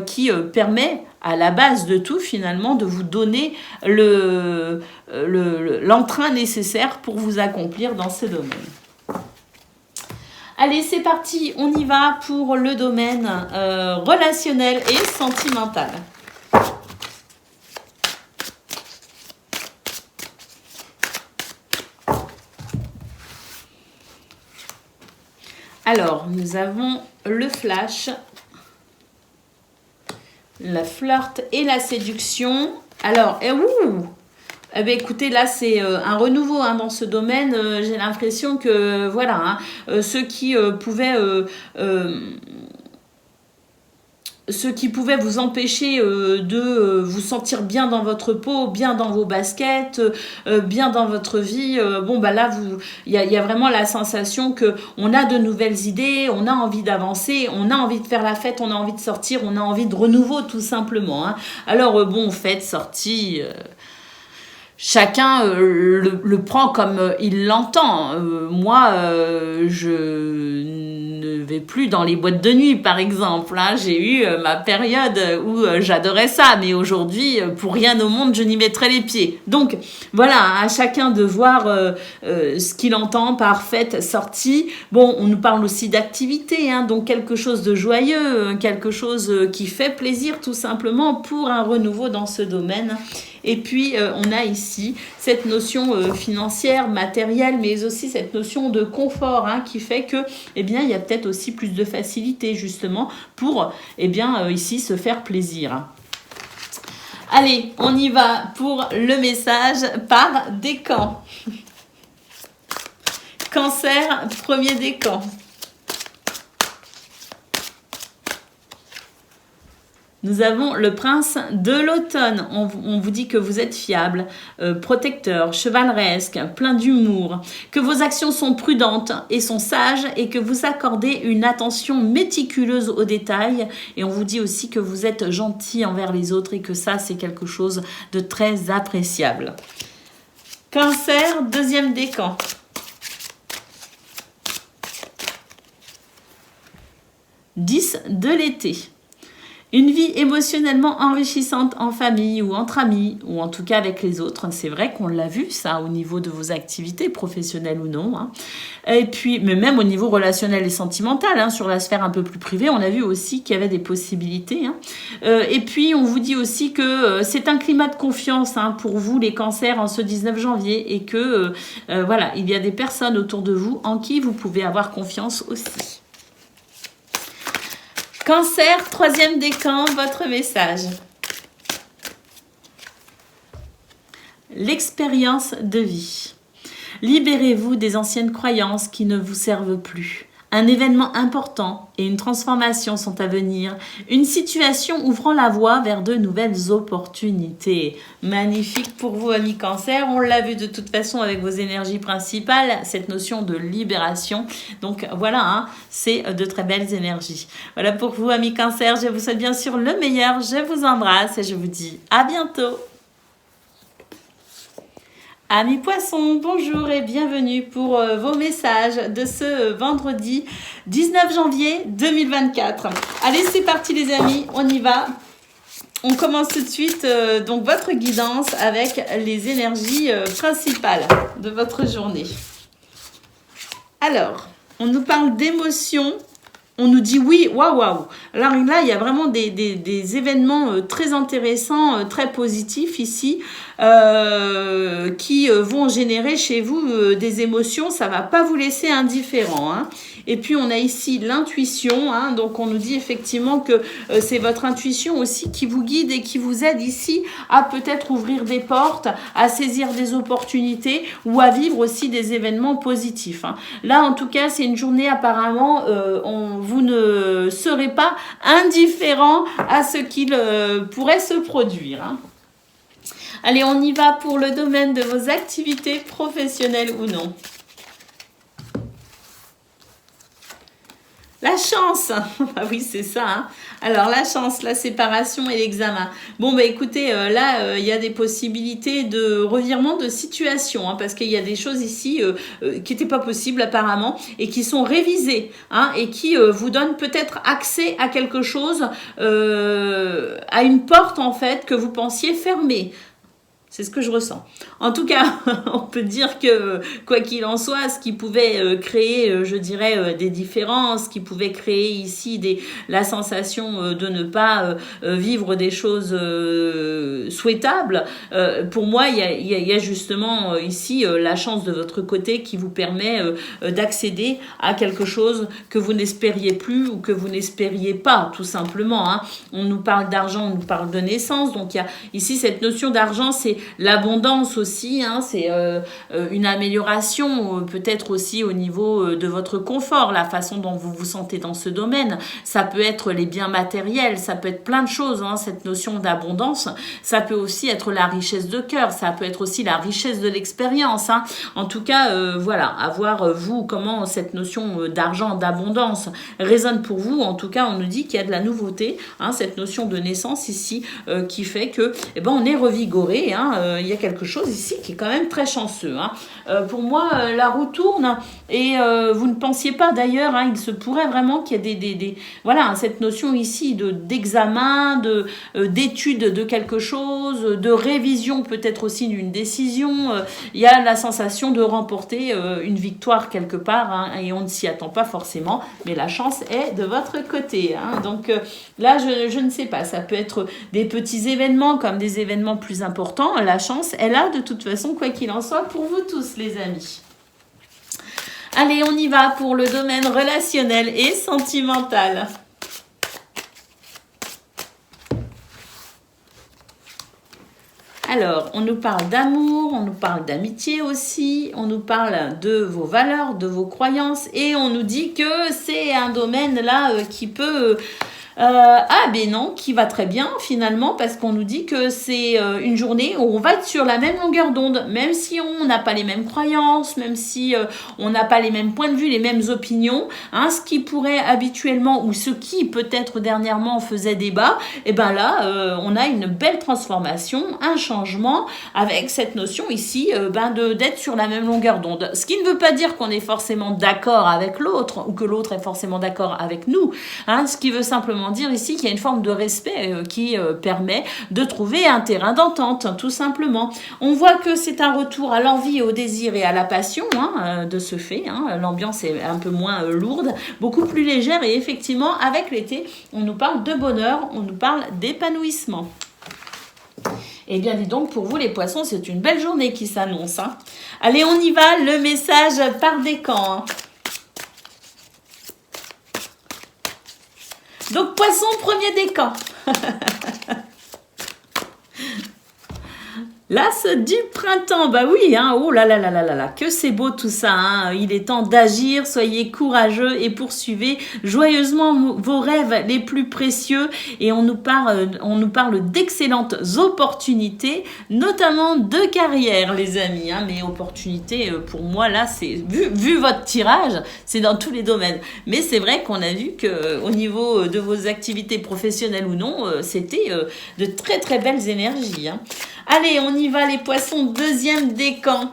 qui permet à la base de tout, finalement, de vous donner l'entrain nécessaire pour vous accomplir dans ce domaine. Allez, c'est parti, on y va pour le domaine relationnel et sentimental. Alors, nous avons le flash, la flirt et la séduction. Alors, eh bien, écoutez, là, c'est un renouveau hein, dans ce domaine. J'ai l'impression que, voilà, ceux qui pouvaient... ce qui pouvait vous empêcher de vous sentir bien dans votre peau, bien dans vos baskets, bien dans votre vie. Bon, bah là, il y a vraiment la sensation que on a de nouvelles idées, on a envie d'avancer, on a envie de faire la fête, on a envie de sortir, on a envie de renouveau, tout simplement. Hein. Alors, bon, fête, sortie... Chacun le prend comme il l'entend. Moi, je ne vais plus dans les boîtes de nuit, par exemple. Hein. J'ai eu ma période où j'adorais ça, mais aujourd'hui, pour rien au monde, je n'y mettrai les pieds. Donc, voilà, à chacun de voir ce qu'il entend par fête, sortie. Bon, on nous parle aussi d'activité, hein, donc quelque chose de joyeux, quelque chose qui fait plaisir, tout simplement, pour un renouveau dans ce domaine. Et puis, on a ici cette notion financière, matérielle, mais aussi cette notion de confort hein, qui fait que, eh bien, il y a peut-être aussi plus de facilité, justement, pour, eh bien, ici, se faire plaisir. Allez, on y va pour le message par décan. Cancer, premier décan. Nous avons le prince de l'automne. On vous dit que vous êtes fiable, protecteur, chevaleresque, plein d'humour, que vos actions sont prudentes et sont sages et que vous accordez une attention méticuleuse aux détails. Et on vous dit aussi que vous êtes gentil envers les autres et que ça, c'est quelque chose de très appréciable. Cancer, deuxième décan. Dix de l'été. Une vie émotionnellement enrichissante en famille ou entre amis, ou en tout cas avec les autres. C'est vrai qu'on l'a vu, ça, au niveau de vos activités, professionnelles ou non. Hein. Et puis, mais même au niveau relationnel et sentimental, hein, sur la sphère un peu plus privée, on a vu aussi qu'il y avait des possibilités. Hein. Et puis, on vous dit aussi que c'est un climat de confiance hein, pour vous, les cancers, en ce 19 janvier, et que, voilà, il y a des personnes autour de vous en qui vous pouvez avoir confiance aussi. Cancer, troisième décan, votre message. L'expérience de vie. Libérez-vous des anciennes croyances qui ne vous servent plus. Un événement important et une transformation sont à venir. Une situation ouvrant la voie vers de nouvelles opportunités. Magnifique pour vous, amis Cancer. On l'a vu de toute façon avec vos énergies principales, cette notion de libération. Donc voilà, hein, c'est de très belles énergies. Voilà pour vous, amis Cancer. Je vous souhaite bien sûr le meilleur. Je vous embrasse et je vous dis à bientôt. Amis poissons, bonjour et bienvenue pour vos messages de ce vendredi 19 janvier 2024. Allez, c'est parti les amis, on y va. On commence tout de suite donc votre guidance avec les énergies principales de votre journée. Alors, on nous parle d'émotions. On nous dit oui, waouh. Alors là, il y a vraiment des événements très intéressants, très positifs ici, qui vont générer chez vous des émotions. Ça va pas vous laisser indifférent. Hein. Et puis, on a ici l'intuition. Hein, donc, on nous dit effectivement que c'est votre intuition aussi qui vous guide et qui vous aide ici à peut-être ouvrir des portes, à saisir des opportunités ou à vivre aussi des événements positifs. Hein. Là, en tout cas, c'est une journée apparemment, vous ne serez pas indifférent à ce qu'il pourrait se produire. Hein. Allez, on y va pour le domaine de vos activités professionnelles ou non. La chance, ah oui c'est ça, hein. Alors la chance, la séparation et l'examen. Bon bah écoutez, là il y a des possibilités de revirement de situation, hein, parce qu'il y a des choses ici qui n'étaient pas possibles apparemment et qui sont révisées, hein, et qui vous donnent peut-être accès à quelque chose, à une porte en fait que vous pensiez fermée. C'est ce que je ressens. En tout cas, on peut dire que, quoi qu'il en soit, ce qui pouvait créer, je dirais, des différences, qui pouvait créer ici la sensation de ne pas vivre des choses souhaitables, pour moi, il y a justement ici la chance de votre côté qui vous permet d'accéder à quelque chose que vous n'espériez plus ou que vous n'espériez pas, tout simplement. Hein. On nous parle d'argent, on nous parle de naissance, donc il y a ici cette notion d'argent, c'est l'abondance aussi, hein, c'est une amélioration, peut-être aussi au niveau de votre confort, la façon dont vous vous sentez dans ce domaine. Ça peut être les biens matériels, ça peut être plein de choses, hein, cette notion d'abondance. Ça peut aussi être la richesse de cœur, ça peut être aussi la richesse de l'expérience. Hein. En tout cas, voilà, à voir vous comment cette notion d'argent, d'abondance résonne pour vous. En tout cas, on nous dit qu'il y a de la nouveauté, hein, cette notion de naissance ici qui fait que on est revigoré. Hein, il y a quelque chose ici qui est quand même très chanceux. Hein. Pour moi, la roue tourne et vous ne pensiez pas d'ailleurs, hein, il se pourrait vraiment qu'il y ait voilà, cette notion ici d'examen, d'étude de quelque chose, de révision peut-être aussi d'une décision. Il y a la sensation de remporter une victoire quelque part, hein, et on ne s'y attend pas forcément, mais la chance est de votre côté. Hein. Donc là, je ne sais pas, ça peut être des petits événements comme des événements plus importants. La chance est là de toute façon, quoi qu'il en soit, pour vous tous les amis. Allez, on y va pour le domaine relationnel et sentimental. Alors, on nous parle d'amour, on nous parle d'amitié aussi, on nous parle de vos valeurs, de vos croyances, et on nous dit que c'est un domaine là qui peut... non, qui va très bien finalement, parce qu'on nous dit que c'est une journée où on va être sur la même longueur d'onde, même si on n'a pas les mêmes croyances, même si on n'a pas les mêmes points de vue, les mêmes opinions, hein, ce qui pourrait habituellement, ou ce qui peut-être dernièrement faisait débat, et là, on a une belle transformation, un changement avec cette notion ici d'être sur la même longueur d'onde. Ce qui ne veut pas dire qu'on est forcément d'accord avec l'autre, ou que l'autre est forcément d'accord avec nous, hein, ce qui veut simplement dire ici qu'il y a une forme de respect qui permet de trouver un terrain d'entente, tout simplement. On voit que c'est un retour à l'envie, au désir et à la passion, hein, de ce fait. Hein. L'ambiance est un peu moins lourde, beaucoup plus légère, et effectivement, avec l'été, on nous parle de bonheur, on nous parle d'épanouissement. Eh bien, dis donc, pour vous les poissons, c'est une belle journée qui s'annonce. Hein. Allez, on y va, le message par décan. Hein. Donc, poisson, premier décan. L'as du printemps, bah oui, hein, oh là là là là là là, que c'est beau tout ça, hein. Il est temps d'agir, soyez courageux et poursuivez joyeusement vos rêves les plus précieux, et on nous parle d'excellentes opportunités, notamment de carrière les amis, hein. Mais opportunités pour moi là, c'est vu votre tirage, c'est dans tous les domaines, mais c'est vrai qu'on a vu que au niveau de vos activités professionnelles ou non, c'était de très très belles énergies, hein. Allez, on y va les poissons, deuxième décan.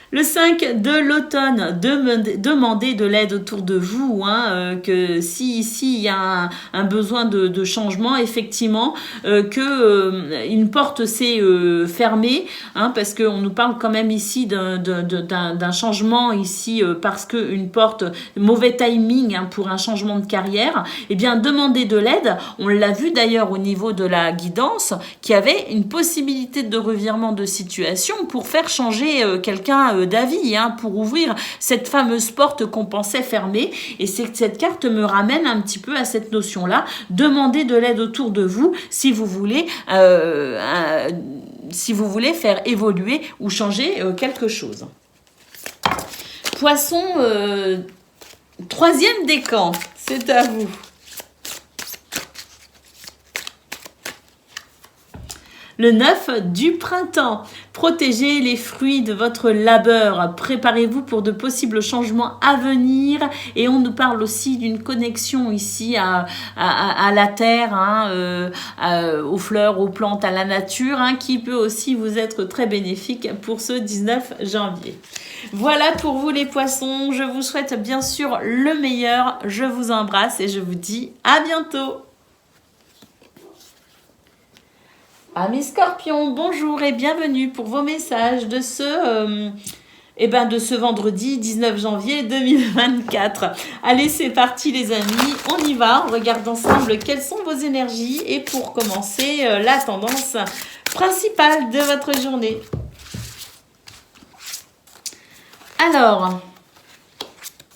Le 5 de l'automne, demandez de l'aide autour de vous, hein, que si ici il y a un besoin de changement, effectivement, une porte s'est fermée, hein, parce qu'on nous parle quand même ici d'un changement ici, parce qu'une porte, mauvais timing, hein, pour un changement de carrière, eh bien demandez de l'aide. On l'a vu d'ailleurs au niveau de la guidance, qu'il y avait une possibilité de revirement de situation pour faire changer quelqu'un d'avis, hein, pour ouvrir cette fameuse porte qu'on pensait fermée. Et c'est que cette carte me ramène un petit peu à cette notion-là. Demandez de l'aide autour de vous si vous voulez faire évoluer ou changer quelque chose. Poisson, troisième décan, c'est à vous. Le 9 du printemps, protégez les fruits de votre labeur, préparez-vous pour de possibles changements à venir, et on nous parle aussi d'une connexion ici à la terre, hein, aux fleurs, aux plantes, à la nature, hein, qui peut aussi vous être très bénéfique pour ce 19 janvier. Voilà pour vous les poissons, je vous souhaite bien sûr le meilleur, je vous embrasse et je vous dis à bientôt. Ah mes scorpions, bonjour et bienvenue pour vos messages de de ce vendredi 19 janvier 2024. Allez, c'est parti les amis, on y va, on regarde ensemble quelles sont vos énergies et pour commencer, la tendance principale de votre journée. Alors,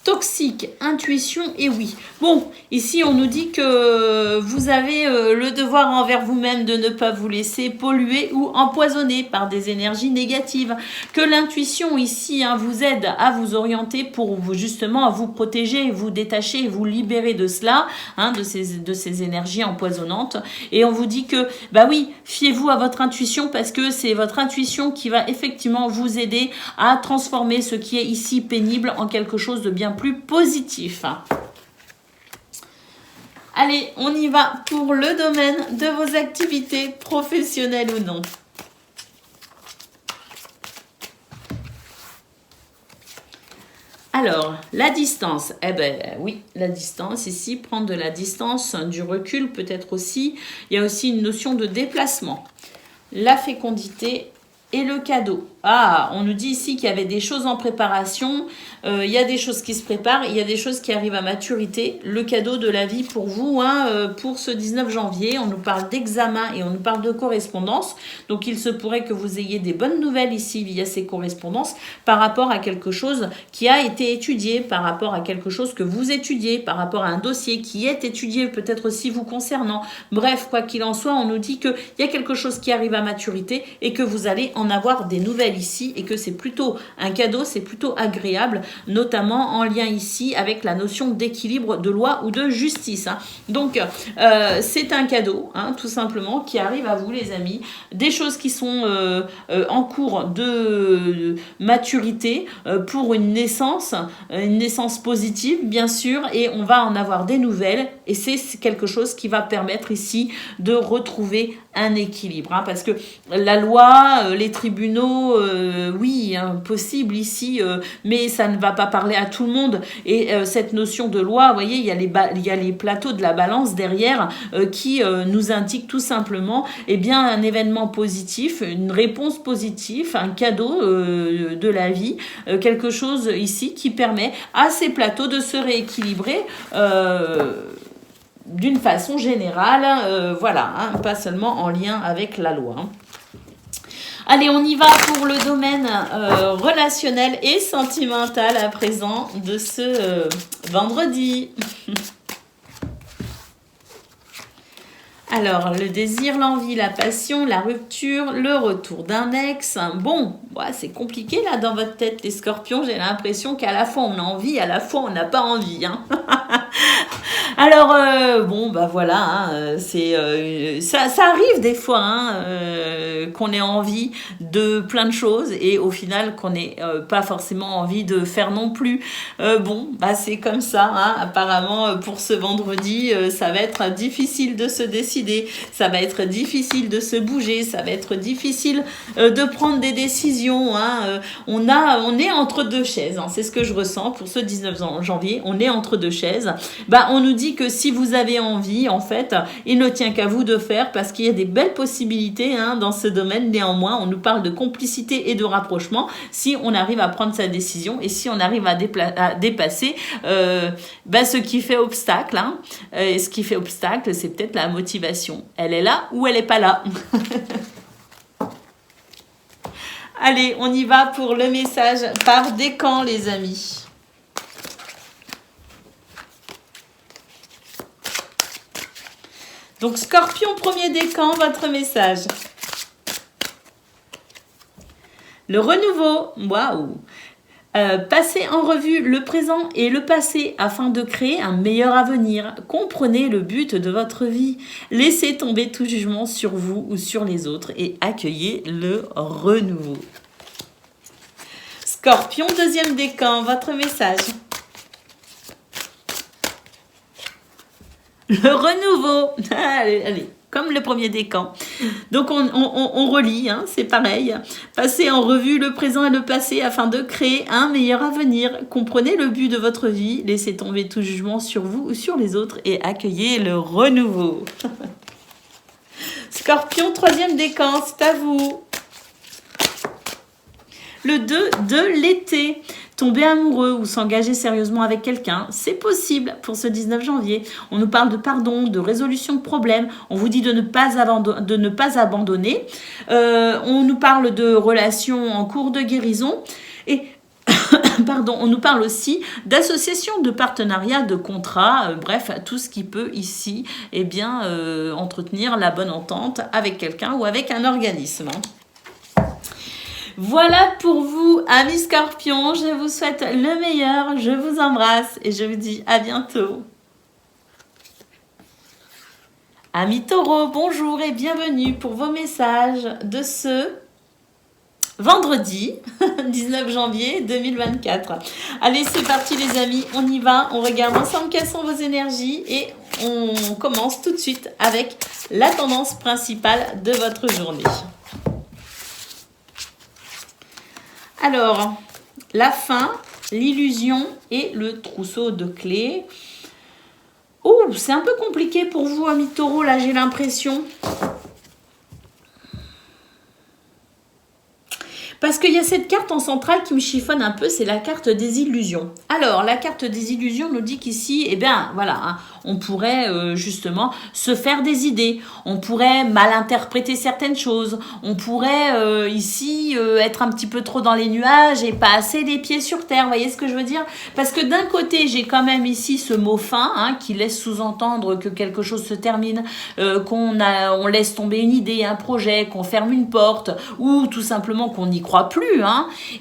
toxique, intuition et oui. Bon, ici on nous dit que vous avez le devoir envers vous-même de ne pas vous laisser polluer ou empoisonner par des énergies négatives. Que l'intuition ici vous aide à vous orienter pour vous justement à vous protéger, vous détacher, vous libérer de cela, de ces énergies empoisonnantes. Et on vous dit que, bah oui, fiez-vous à votre intuition parce que c'est votre intuition qui va effectivement vous aider à transformer ce qui est ici pénible en quelque chose de bien plus positif. Allez, on y va pour le domaine de vos activités professionnelles ou non. Alors, la distance. Eh ben oui, la distance ici, prendre de la distance, du recul peut-être aussi. Il y a aussi une notion de déplacement. La fécondité et le cadeau. Ah, on nous dit ici qu'il y avait des choses en préparation, il y a des choses qui se préparent, il y a des choses qui arrivent à maturité. Le cadeau de la vie pour vous, pour ce 19 janvier, on nous parle d'examen et on nous parle de correspondance. Donc, il se pourrait que vous ayez des bonnes nouvelles ici via ces correspondances par rapport à quelque chose qui a été étudié, par rapport à quelque chose que vous étudiez, par rapport à un dossier qui est étudié, peut-être aussi vous concernant. Bref, quoi qu'il en soit, on nous dit qu'il y a quelque chose qui arrive à maturité et que vous allez en avoir des nouvelles ici et que c'est plutôt un cadeau, c'est plutôt agréable, notamment en lien ici avec la notion d'équilibre, de loi ou de justice. Donc, c'est un cadeau, tout simplement, qui arrive à vous les amis. Des choses qui sont en cours de maturité pour une naissance positive, bien sûr, et on va en avoir des nouvelles et c'est quelque chose qui va permettre ici de retrouver un équilibre, parce que la loi, les tribunaux, oui, possible ici, mais ça ne va pas parler à tout le monde. Et cette notion de loi, vous voyez, il y a les plateaux de la balance derrière qui nous indiquent tout simplement un événement positif, une réponse positive, un cadeau de la vie, quelque chose ici qui permet à ces plateaux de se rééquilibrer d'une façon générale, pas seulement en lien avec la loi. Allez, on y va pour le domaine relationnel et sentimental à présent de ce vendredi. Alors, le désir, l'envie, la passion, la rupture, le retour d'un ex. Bon, c'est compliqué là dans votre tête, les scorpions. J'ai l'impression qu'à la fois on a envie, à la fois on n'a pas envie. Alors, ça arrive des fois qu'on ait envie de plein de choses et au final qu'on n'ait pas forcément envie de faire non plus. C'est comme ça. Apparemment, pour ce vendredi, ça va être difficile de se décider. Ça va être difficile de se bouger. Ça va être difficile de prendre des décisions. On est entre deux chaises. C'est ce que je ressens pour ce 19 janvier. On est entre deux chaises. On nous dit que si vous avez envie, en fait, il ne tient qu'à vous de faire parce qu'il y a des belles possibilités dans ce domaine. Néanmoins, on nous parle de complicité et de rapprochement si on arrive à prendre sa décision et si on arrive à dépasser ce qui fait obstacle. Et ce qui fait obstacle, c'est peut-être la motivation. Elle est là ou elle n'est pas là. Allez, on y va pour le message par décan, les amis. Donc, Scorpion, premier décan, votre message. Le renouveau, waouh. Passez en revue le présent et le passé afin de créer un meilleur avenir. Comprenez le but de votre vie. Laissez tomber tout jugement sur vous ou sur les autres et accueillez le renouveau. Scorpion, deuxième décan, votre message. Le renouveau. Allez. Comme le premier décan. Donc, on relit, c'est pareil. Passez en revue le présent et le passé afin de créer un meilleur avenir. Comprenez le but de votre vie. Laissez tomber tout jugement sur vous ou sur les autres et accueillez le renouveau. Scorpion, troisième décan, c'est à vous. Le 2 de l'été. Tomber amoureux ou s'engager sérieusement avec quelqu'un, c'est possible pour ce 19 janvier. On nous parle de pardon, de résolution de problèmes. On vous dit de ne pas abandonner. On nous parle de relations en cours de guérison. Et pardon, on nous parle aussi d'associations, de partenariats, de contrats, bref, tout ce qui peut ici entretenir la bonne entente avec quelqu'un ou avec un organisme. Voilà pour vous, amis Scorpions. Je vous souhaite le meilleur. Je vous embrasse et je vous dis à bientôt. Amis Taureaux, bonjour et bienvenue pour vos messages de ce vendredi 19 janvier 2024. Allez, c'est parti les amis, on y va. On regarde ensemble quelles sont vos énergies et on commence tout de suite avec la tendance principale de votre journée. Alors, la fin, l'illusion et le trousseau de clés. Oh, c'est un peu compliqué pour vous, amis taureaux, là, j'ai l'impression. Parce qu'il y a cette carte en centrale qui me chiffonne un peu, c'est la carte des illusions. Alors, la carte des illusions nous dit qu'ici, on pourrait justement se faire des idées. On pourrait mal interpréter certaines choses. On pourrait ici être un petit peu trop dans les nuages et pas assez les pieds sur terre. Vous voyez ce que je veux dire? Parce que d'un côté, j'ai quand même ici ce mot fin qui laisse sous-entendre que quelque chose se termine, on laisse tomber une idée, un projet, qu'on ferme une porte ou tout simplement qu'on n'y croit plus.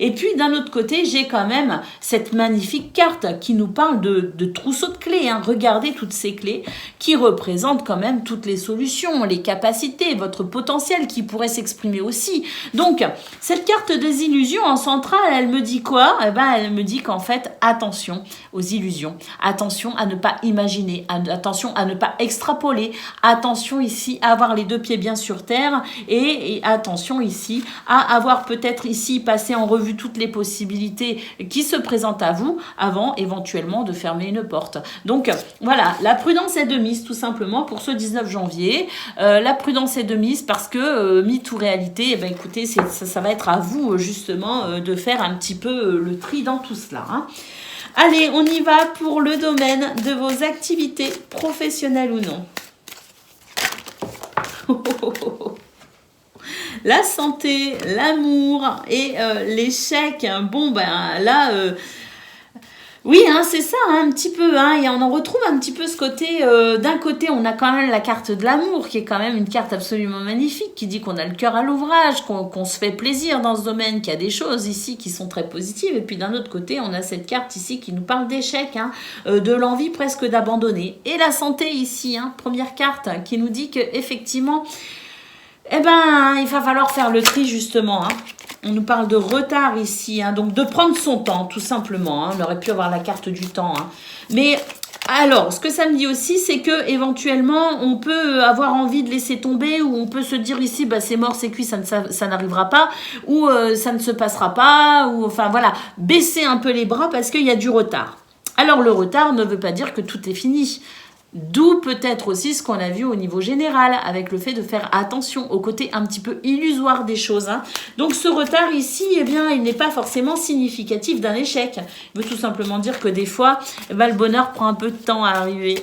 Et puis d'un autre côté, j'ai quand même cette magnifique carte qui nous parle de trousseau de clés. Regardez toutes ces clés qui représentent quand même toutes les solutions, les capacités, votre potentiel qui pourrait s'exprimer aussi. Donc, cette carte des illusions en centrale, elle me dit quoi? Elle me dit qu'en fait, attention aux illusions, attention à ne pas imaginer, attention à ne pas extrapoler, attention ici à avoir les deux pieds bien sur terre et attention ici à avoir peut-être ici passé en revue toutes les possibilités qui se présentent à vous avant éventuellement de fermer une porte. Donc voilà, la prudence est de mise tout simplement pour ce 19 janvier. La prudence est de mise parce que mythe ou réalité, écoutez, ça va être à vous justement de faire un petit peu le tri dans tout cela. Allez, on y va pour le domaine de vos activités professionnelles ou non. La santé, l'amour et l'échec. Bon, oui, c'est ça, un petit peu. Et on en retrouve un petit peu ce côté. D'un côté, on a quand même la carte de l'amour, qui est quand même une carte absolument magnifique, qui dit qu'on a le cœur à l'ouvrage, qu'on se fait plaisir dans ce domaine, qu'il y a des choses ici qui sont très positives. Et puis d'un autre côté, on a cette carte ici qui nous parle d'échec, de l'envie presque d'abandonner. Et la santé ici, première carte, qui nous dit que effectivement, il va falloir faire le tri justement. On nous parle de retard ici, donc de prendre son temps, tout simplement. On aurait pu avoir la carte du temps. Mais alors, ce que ça me dit aussi, c'est que éventuellement, on peut avoir envie de laisser tomber, ou on peut se dire ici, c'est mort, c'est cuit, ça n'arrivera pas, ou ça ne se passera pas, ou enfin voilà, baisser un peu les bras parce qu'il y a du retard. Alors, le retard ne veut pas dire que tout est fini. D'où peut-être aussi ce qu'on a vu au niveau général, avec le fait de faire attention au côté un petit peu illusoire des choses. Donc ce retard ici, il n'est pas forcément significatif d'un échec. Il veut tout simplement dire que des fois, le bonheur prend un peu de temps à arriver.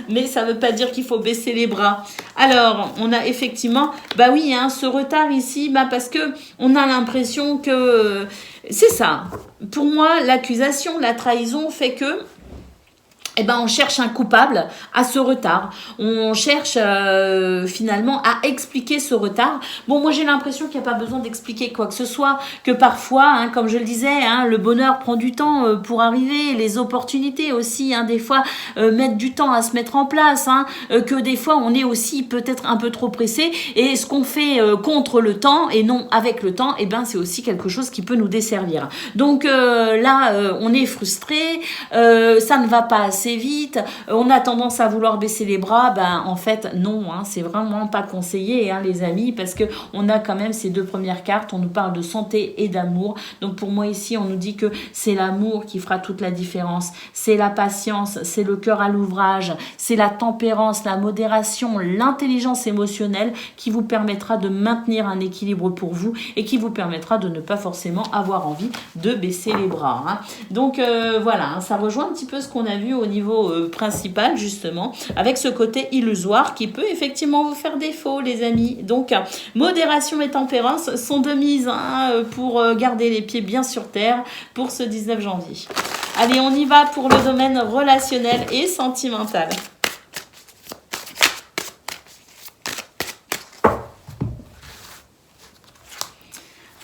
Mais ça ne veut pas dire qu'il faut baisser les bras. Alors, on a effectivement, ce retard ici, parce que on a l'impression que c'est ça. Pour moi, l'accusation, la trahison fait que on cherche un coupable à ce retard. On cherche finalement à expliquer ce retard. Bon, moi j'ai l'impression qu'il n'y a pas besoin d'expliquer quoi que ce soit, que parfois, comme je le disais, le bonheur prend du temps pour arriver, les opportunités aussi, des fois, mettent du temps à se mettre en place, que des fois on est aussi peut-être un peu trop pressé, et ce qu'on fait contre le temps et non avec le temps, c'est aussi quelque chose qui peut nous desservir. Donc là, on est frustré, ça ne va pas assez, assez vite, on a tendance à vouloir baisser les bras, ben en fait non, hein, c'est vraiment pas conseillé hein, les amis, parce que on a quand même ces deux premières cartes, on nous parle de santé et d'amour. Donc pour moi ici, on nous dit que c'est l'amour qui fera toute la différence, c'est la patience, c'est le cœur à l'ouvrage, c'est la tempérance, la modération, l'intelligence émotionnelle qui vous permettra de maintenir un équilibre pour vous et qui vous permettra de ne pas forcément avoir envie de baisser les bras. Hein. Donc voilà, hein, ça rejoint un petit peu ce qu'on a vu au niveau principal justement, avec ce côté illusoire qui peut effectivement vous faire défaut les amis. Donc modération et tempérance sont de mise hein, pour garder les pieds bien sur terre pour ce 19 janvier. Allez, on y va pour le domaine relationnel et sentimental.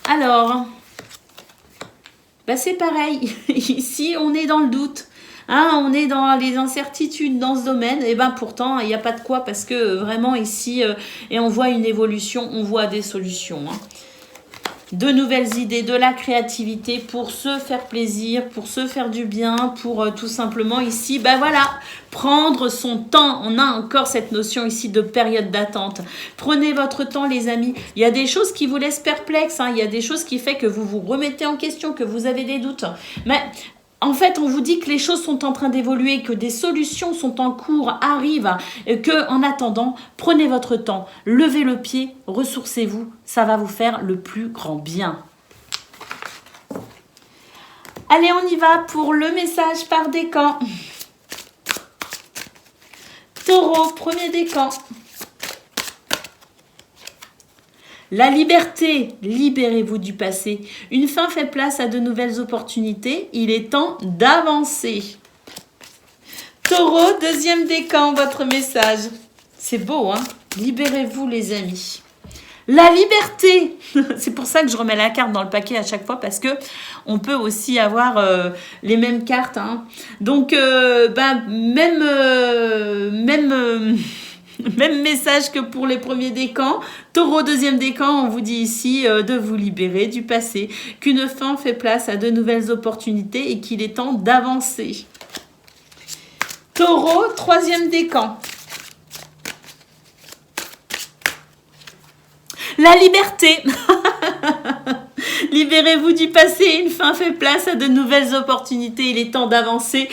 Alors, bah c'est pareil. Ici, on est dans le doute. Hein, on est dans les incertitudes dans ce domaine. Et ben pourtant, il n'y a pas de quoi parce que vraiment ici, et on voit une évolution, on voit des solutions. Hein. De nouvelles idées, de la créativité pour se faire plaisir, pour se faire du bien, pour tout simplement ici, ben voilà, prendre son temps. On a encore cette notion ici de période d'attente. Prenez votre temps les amis. Il y a des choses qui vous laissent perplexes, hein. Il y a des choses qui font que vous vous remettez en question, que vous avez des doutes. Mais en fait, on vous dit que les choses sont en train d'évoluer, que des solutions sont en cours, arrivent, que en attendant, prenez votre temps, levez le pied, ressourcez-vous, ça va vous faire le plus grand bien. Allez, on y va pour le message par décan. Taureau, premier décan. La liberté, libérez-vous du passé. Une fin fait place à de nouvelles opportunités. Il est temps d'avancer. Taureau, deuxième décan, votre message. C'est beau, hein? Libérez-vous, les amis. La liberté. C'est pour ça que je remets la carte dans le paquet à chaque fois parce que on peut aussi avoir les mêmes cartes. Hein. Donc, même message que pour les premiers décans. Taureau, deuxième décan, on vous dit ici de vous libérer du passé, qu'une fin fait place à de nouvelles opportunités et qu'il est temps d'avancer. Taureau, troisième décan. La liberté. Libérez-vous du passé, une fin fait place à de nouvelles opportunités. Il est temps d'avancer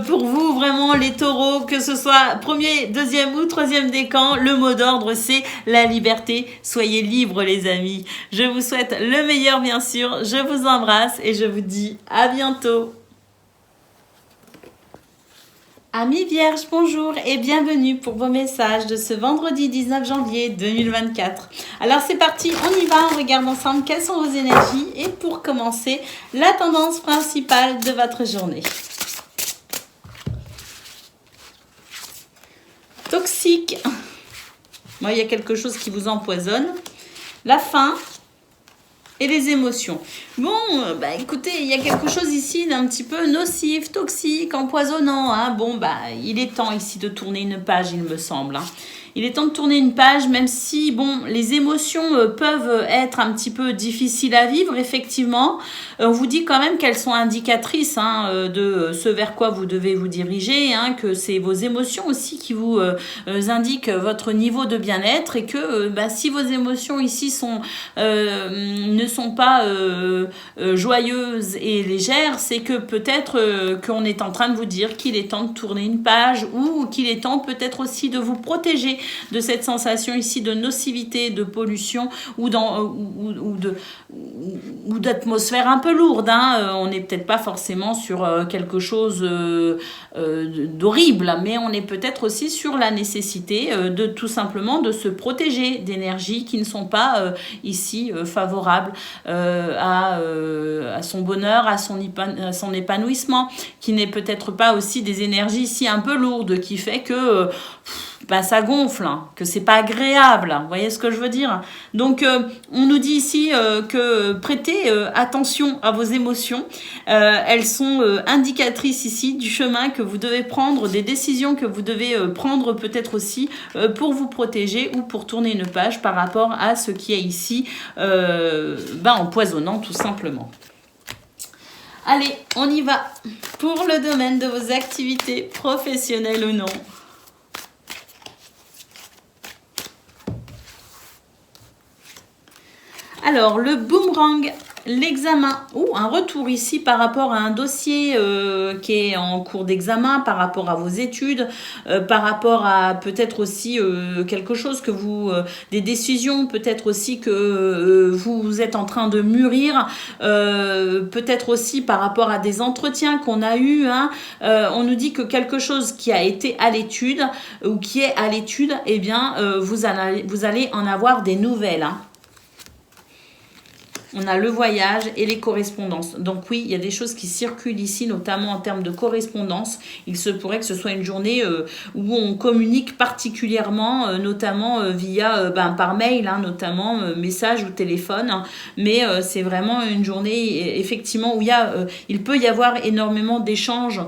pour vous, vraiment les taureaux, que ce soit premier, deuxième ou troisième décan. Le mot d'ordre, c'est la liberté. Soyez libres, les amis. Je vous souhaite le meilleur, bien sûr. Je vous embrasse et je vous dis à bientôt. Amis Vierges, bonjour et bienvenue pour vos messages de ce vendredi 19 janvier 2024. Alors c'est parti, on y va, on regarde ensemble quelles sont vos énergies et pour commencer, la tendance principale de votre journée. Toxique, moi il y a quelque chose qui vous empoisonne. La faim et les émotions. Bon, bah écoutez, il y a quelque chose ici d'un petit peu nocif, toxique, empoisonnant. Hein. Bon, bah il est temps ici de tourner une page, il me semble. Hein. Il est temps de tourner une page, même si, bon, les émotions peuvent être un petit peu difficiles à vivre, effectivement. On vous dit quand même qu'elles sont indicatrices hein, de ce vers quoi vous devez vous diriger, hein, que c'est vos émotions aussi qui vous indiquent votre niveau de bien-être et que si vos émotions ici ne sont pas joyeuses et légères, c'est que peut-être qu'on est en train de vous dire qu'il est temps de tourner une page ou qu'il est temps peut-être aussi de vous protéger de cette sensation ici de nocivité, de pollution ou d'atmosphère un peu lourde. Hein. On n'est peut-être pas forcément sur quelque chose d'horrible, mais on est peut-être aussi sur la nécessité de tout simplement de se protéger d'énergies qui ne sont pas ici favorables à son bonheur, à son épanouissement, qui n'est peut-être pas aussi des énergies ici un peu lourdes, qui fait que ça gonfle, hein, que c'est pas agréable. Vous voyez ce que je veux dire? Donc, on nous dit ici que prêtez attention à vos émotions. Elles sont indicatrices ici du chemin que vous devez prendre, des décisions que vous devez prendre peut-être aussi pour vous protéger ou pour tourner une page par rapport à ce qui est ici empoisonnant tout simplement. Allez, on y va pour le domaine de vos activités professionnelles ou non. Alors, le boomerang, l'examen, ou un retour ici par rapport à un dossier qui est en cours d'examen, par rapport à vos études, par rapport à peut-être aussi quelque chose que vous, des décisions peut-être aussi que vous êtes en train de mûrir, peut-être aussi par rapport à des entretiens qu'on a eus, hein, on nous dit que quelque chose qui a été à l'étude ou qui est à l'étude, eh bien, vous allez en avoir des nouvelles, hein. On a le voyage et les correspondances. Donc oui, il y a des choses qui circulent ici, notamment en termes de correspondance. Il se pourrait que ce soit une journée où on communique particulièrement, notamment via par mail, hein, notamment message ou téléphone. Hein. Mais c'est vraiment une journée, effectivement, où il peut y avoir énormément d'échanges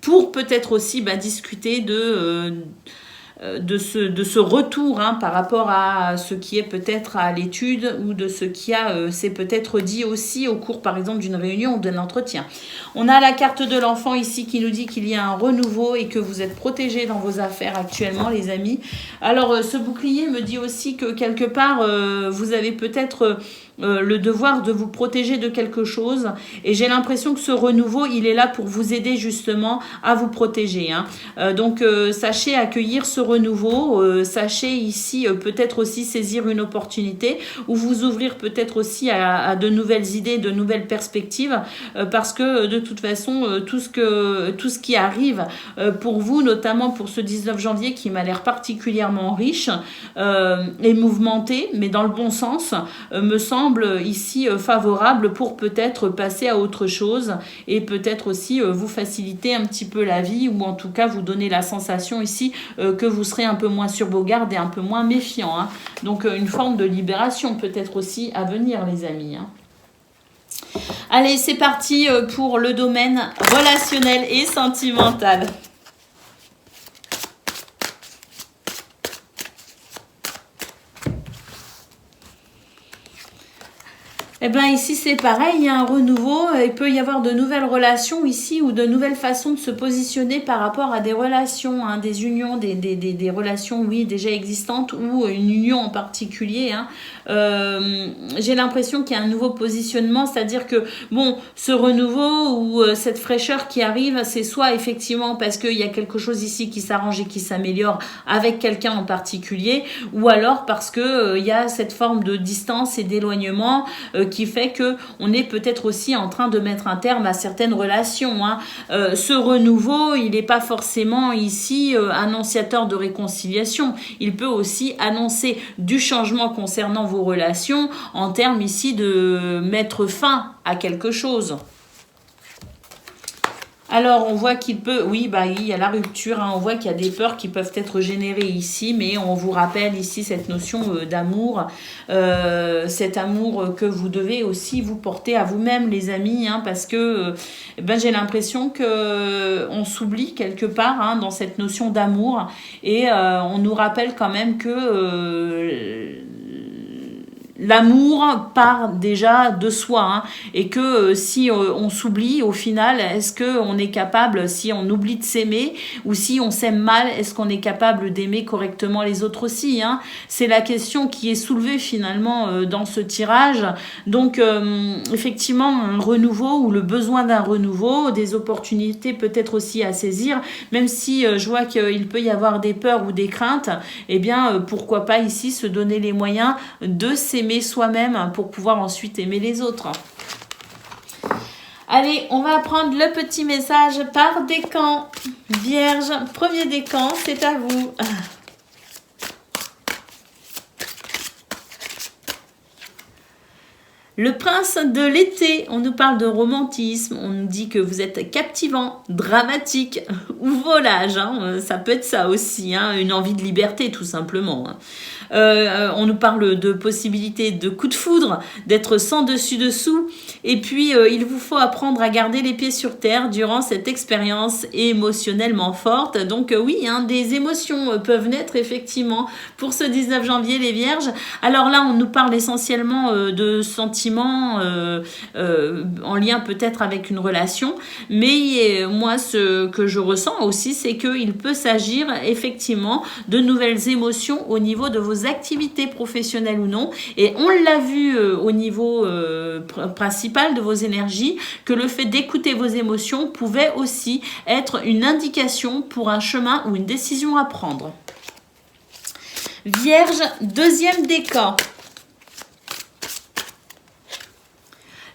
pour peut-être aussi discuter de ce retour, hein, par rapport à ce qui est peut-être à l'étude ou de ce qui s'est peut-être dit aussi au cours par exemple d'une réunion ou d'un entretien. On a la carte de l'enfant ici qui nous dit qu'il y a un renouveau et que vous êtes protégés dans vos affaires actuellement, les amis. Alors ce bouclier me dit aussi que quelque part vous avez peut-être le devoir de vous protéger de quelque chose, et j'ai l'impression que ce renouveau il est là pour vous aider justement à vous protéger, hein. Donc sachez accueillir ce renouveau, sachez ici peut-être aussi saisir une opportunité ou vous ouvrir peut-être aussi à de nouvelles idées, de nouvelles perspectives, parce que de toute façon tout ce qui arrive pour vous, notamment pour ce 19 janvier qui m'a l'air particulièrement riche et mouvementé, mais dans le bon sens, me semble ici favorable pour peut-être passer à autre chose et peut-être aussi vous faciliter un petit peu la vie, ou en tout cas vous donner la sensation ici que vous serez un peu moins sur vos gardes et un peu moins méfiant, hein. Donc une forme de libération peut-être aussi à venir, les amis, hein. Allez, c'est parti pour le domaine relationnel et sentimental. Eh bien ici c'est pareil, il y a un renouveau, il peut y avoir de nouvelles relations ici ou de nouvelles façons de se positionner par rapport à des relations, hein, des unions, des relations oui déjà existantes ou une union en particulier, hein. J'ai l'impression qu'il y a un nouveau positionnement, c'est-à-dire que bon, ce renouveau ou cette fraîcheur qui arrive, c'est soit effectivement parce qu'il y a quelque chose ici qui s'arrange et qui s'améliore avec quelqu'un en particulier, ou alors parce que il y a cette forme de distance et d'éloignement qui fait que on est peut-être aussi en train de mettre un terme à certaines relations, hein. Ce renouveau, il n'est pas forcément ici annonciateur de réconciliation. Il peut aussi annoncer du changement concernant vos relations en termes ici de mettre fin à quelque chose. Alors, on voit qu'il peut, oui, il y a la rupture, hein, on voit qu'il y a des peurs qui peuvent être générées ici, mais on vous rappelle ici cette notion d'amour, cet amour que vous devez aussi vous porter à vous-même, les amis, hein, parce que j'ai l'impression qu'on s'oublie quelque part, hein, dans cette notion d'amour, et on nous rappelle quand même que l'amour part déjà de soi, hein, et que si on s'oublie au final, est-ce qu'on est capable, si on oublie de s'aimer ou si on s'aime mal, est-ce qu'on est capable d'aimer correctement les autres aussi, hein? C'est la question qui est soulevée finalement dans ce tirage. Donc effectivement un renouveau ou le besoin d'un renouveau, des opportunités peut-être aussi à saisir, même si je vois qu'il peut y avoir des peurs ou des craintes, eh bien pourquoi pas ici se donner les moyens de s'aimer soi-même pour pouvoir ensuite aimer les autres. Allez, on va prendre le petit message par décan. Vierge, premier décan, c'est à vous. Le prince de l'été, on nous parle de romantisme, on nous dit que vous êtes captivant, dramatique ou volage, hein, ça peut être ça aussi, hein, une envie de liberté tout simplement, hein. On nous parle de possibilités de coup de foudre, d'être sans dessus-dessous, et puis il vous faut apprendre à garder les pieds sur terre durant cette expérience émotionnellement forte. Donc oui, hein, des émotions peuvent naître effectivement pour ce 19 janvier les vierges. Alors là on nous parle essentiellement de sentiments sentiments en lien peut-être avec une relation. Mais moi, ce que je ressens aussi, c'est qu'il peut s'agir effectivement de nouvelles émotions au niveau de vos activités professionnelles ou non. Et on l'a vu au niveau principal de vos énergies, que le fait d'écouter vos émotions pouvait aussi être une indication pour un chemin ou une décision à prendre. Vierge, deuxième décan.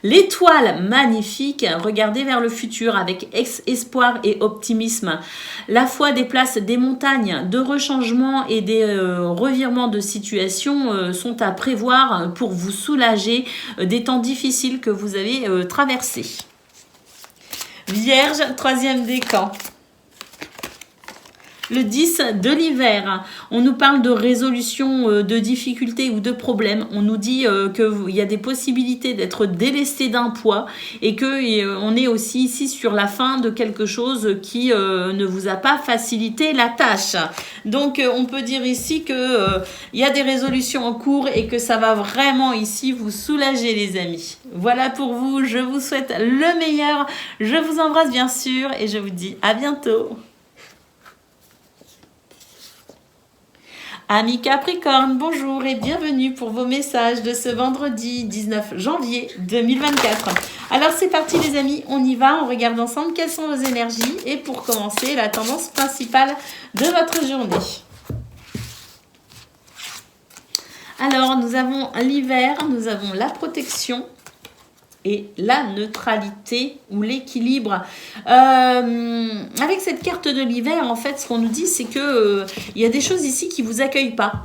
L'étoile magnifique, regardez vers le futur avec espoir et optimisme. La foi déplace des montagnes, de rechangements et des revirements de situation sont à prévoir pour vous soulager des temps difficiles que vous avez traversés. Vierge, troisième décan. Le 10 de l'hiver, on nous parle de résolution de difficultés ou de problèmes. On nous dit qu'il y a des possibilités d'être délesté d'un poids et qu'on est aussi ici sur la fin de quelque chose qui ne vous a pas facilité la tâche. Donc on peut dire ici qu'il y a des résolutions en cours et que ça va vraiment ici vous soulager les amis. Voilà pour vous, je vous souhaite le meilleur. Je vous embrasse bien sûr et je vous dis à bientôt. Amis Capricorne, bonjour et bienvenue pour vos messages de ce vendredi 19 janvier 2024. Alors c'est parti les amis, on y va, on regarde ensemble quelles sont vos énergies et pour commencer la tendance principale de votre journée. Alors nous avons l'hiver, nous avons la protection et la neutralité ou l'équilibre. Avec cette carte de l'hiver, en fait, ce qu'on nous dit, c'est que il y a des choses ici qui vous accueillent pas.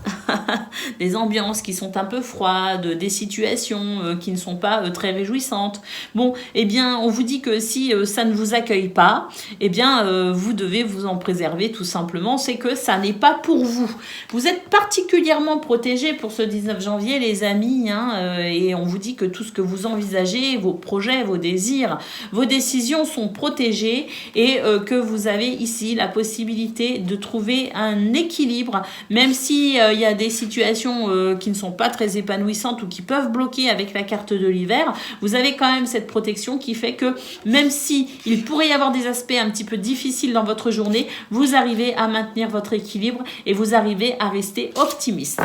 Des ambiances qui sont un peu froides, des situations qui ne sont pas très réjouissantes. Bon, eh bien, on vous dit que si ça ne vous accueille pas, eh bien, vous devez vous en préserver tout simplement. C'est que ça n'est pas pour vous. Vous êtes particulièrement protégés pour ce 19 janvier, les amis, hein, et on vous dit que tout ce que vous envisagez, vos projets, vos désirs, vos décisions sont protégées et que vous avez ici la possibilité de trouver un équilibre, même si il y a des situations qui ne sont pas très épanouissantes ou qui peuvent bloquer avec la carte de l'hiver, vous avez quand même cette protection qui fait que même si il pourrait y avoir des aspects un petit peu difficiles dans votre journée, vous arrivez à maintenir votre équilibre et vous arrivez à rester optimiste.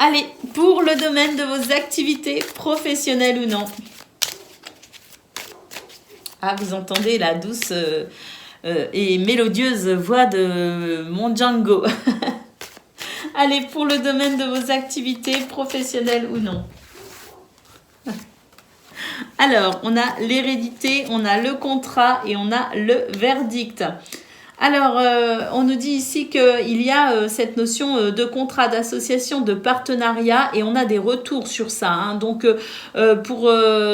Allez, pour le domaine de vos activités professionnelles ou non. Ah, vous entendez la douce et mélodieuse voix de mon Django. Allez, pour le domaine de vos activités professionnelles ou non. Alors, on a l'hérédité, on a le contrat et on a le verdict. Alors, on nous dit ici qu'il y a cette notion de contrat, d'association, de partenariat et on a des retours sur ça. Hein. Donc, pour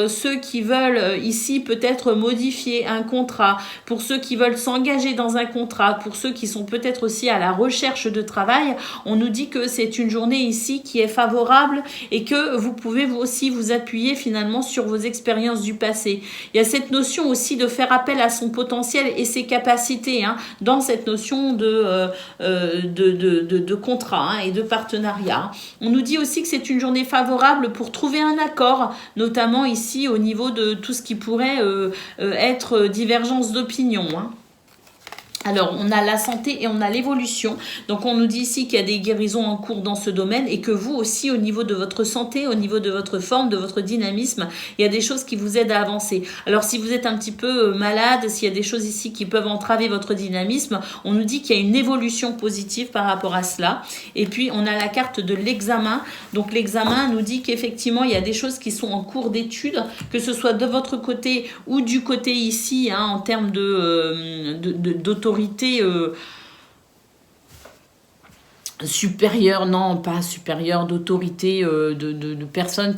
ceux qui veulent ici peut-être modifier un contrat, pour ceux qui veulent s'engager dans un contrat, pour ceux qui sont peut-être aussi à la recherche de travail, on nous dit que c'est une journée ici qui est favorable et que vous pouvez vous aussi vous appuyer finalement sur vos expériences du passé. Il y a cette notion aussi de faire appel à son potentiel et ses capacités, hein, dans cette notion de contrat hein, et de partenariat. On nous dit aussi que c'est une journée favorable pour trouver un accord, notamment ici au niveau de tout ce qui pourrait être divergence d'opinion. Hein. Alors, on a la santé et on a l'évolution. Donc, on nous dit ici qu'il y a des guérisons en cours dans ce domaine et que vous aussi, au niveau de votre santé, au niveau de votre forme, de votre dynamisme, il y a des choses qui vous aident à avancer. Alors, si vous êtes un petit peu malade, s'il y a des choses ici qui peuvent entraver votre dynamisme, on nous dit qu'il y a une évolution positive par rapport à cela. Et puis, on a la carte de l'examen. Donc, l'examen nous dit qu'effectivement, il y a des choses qui sont en cours d'étude, que ce soit de votre côté ou du côté ici, hein, en termes d'autorité supérieure, non pas supérieure, d'autorité de personnes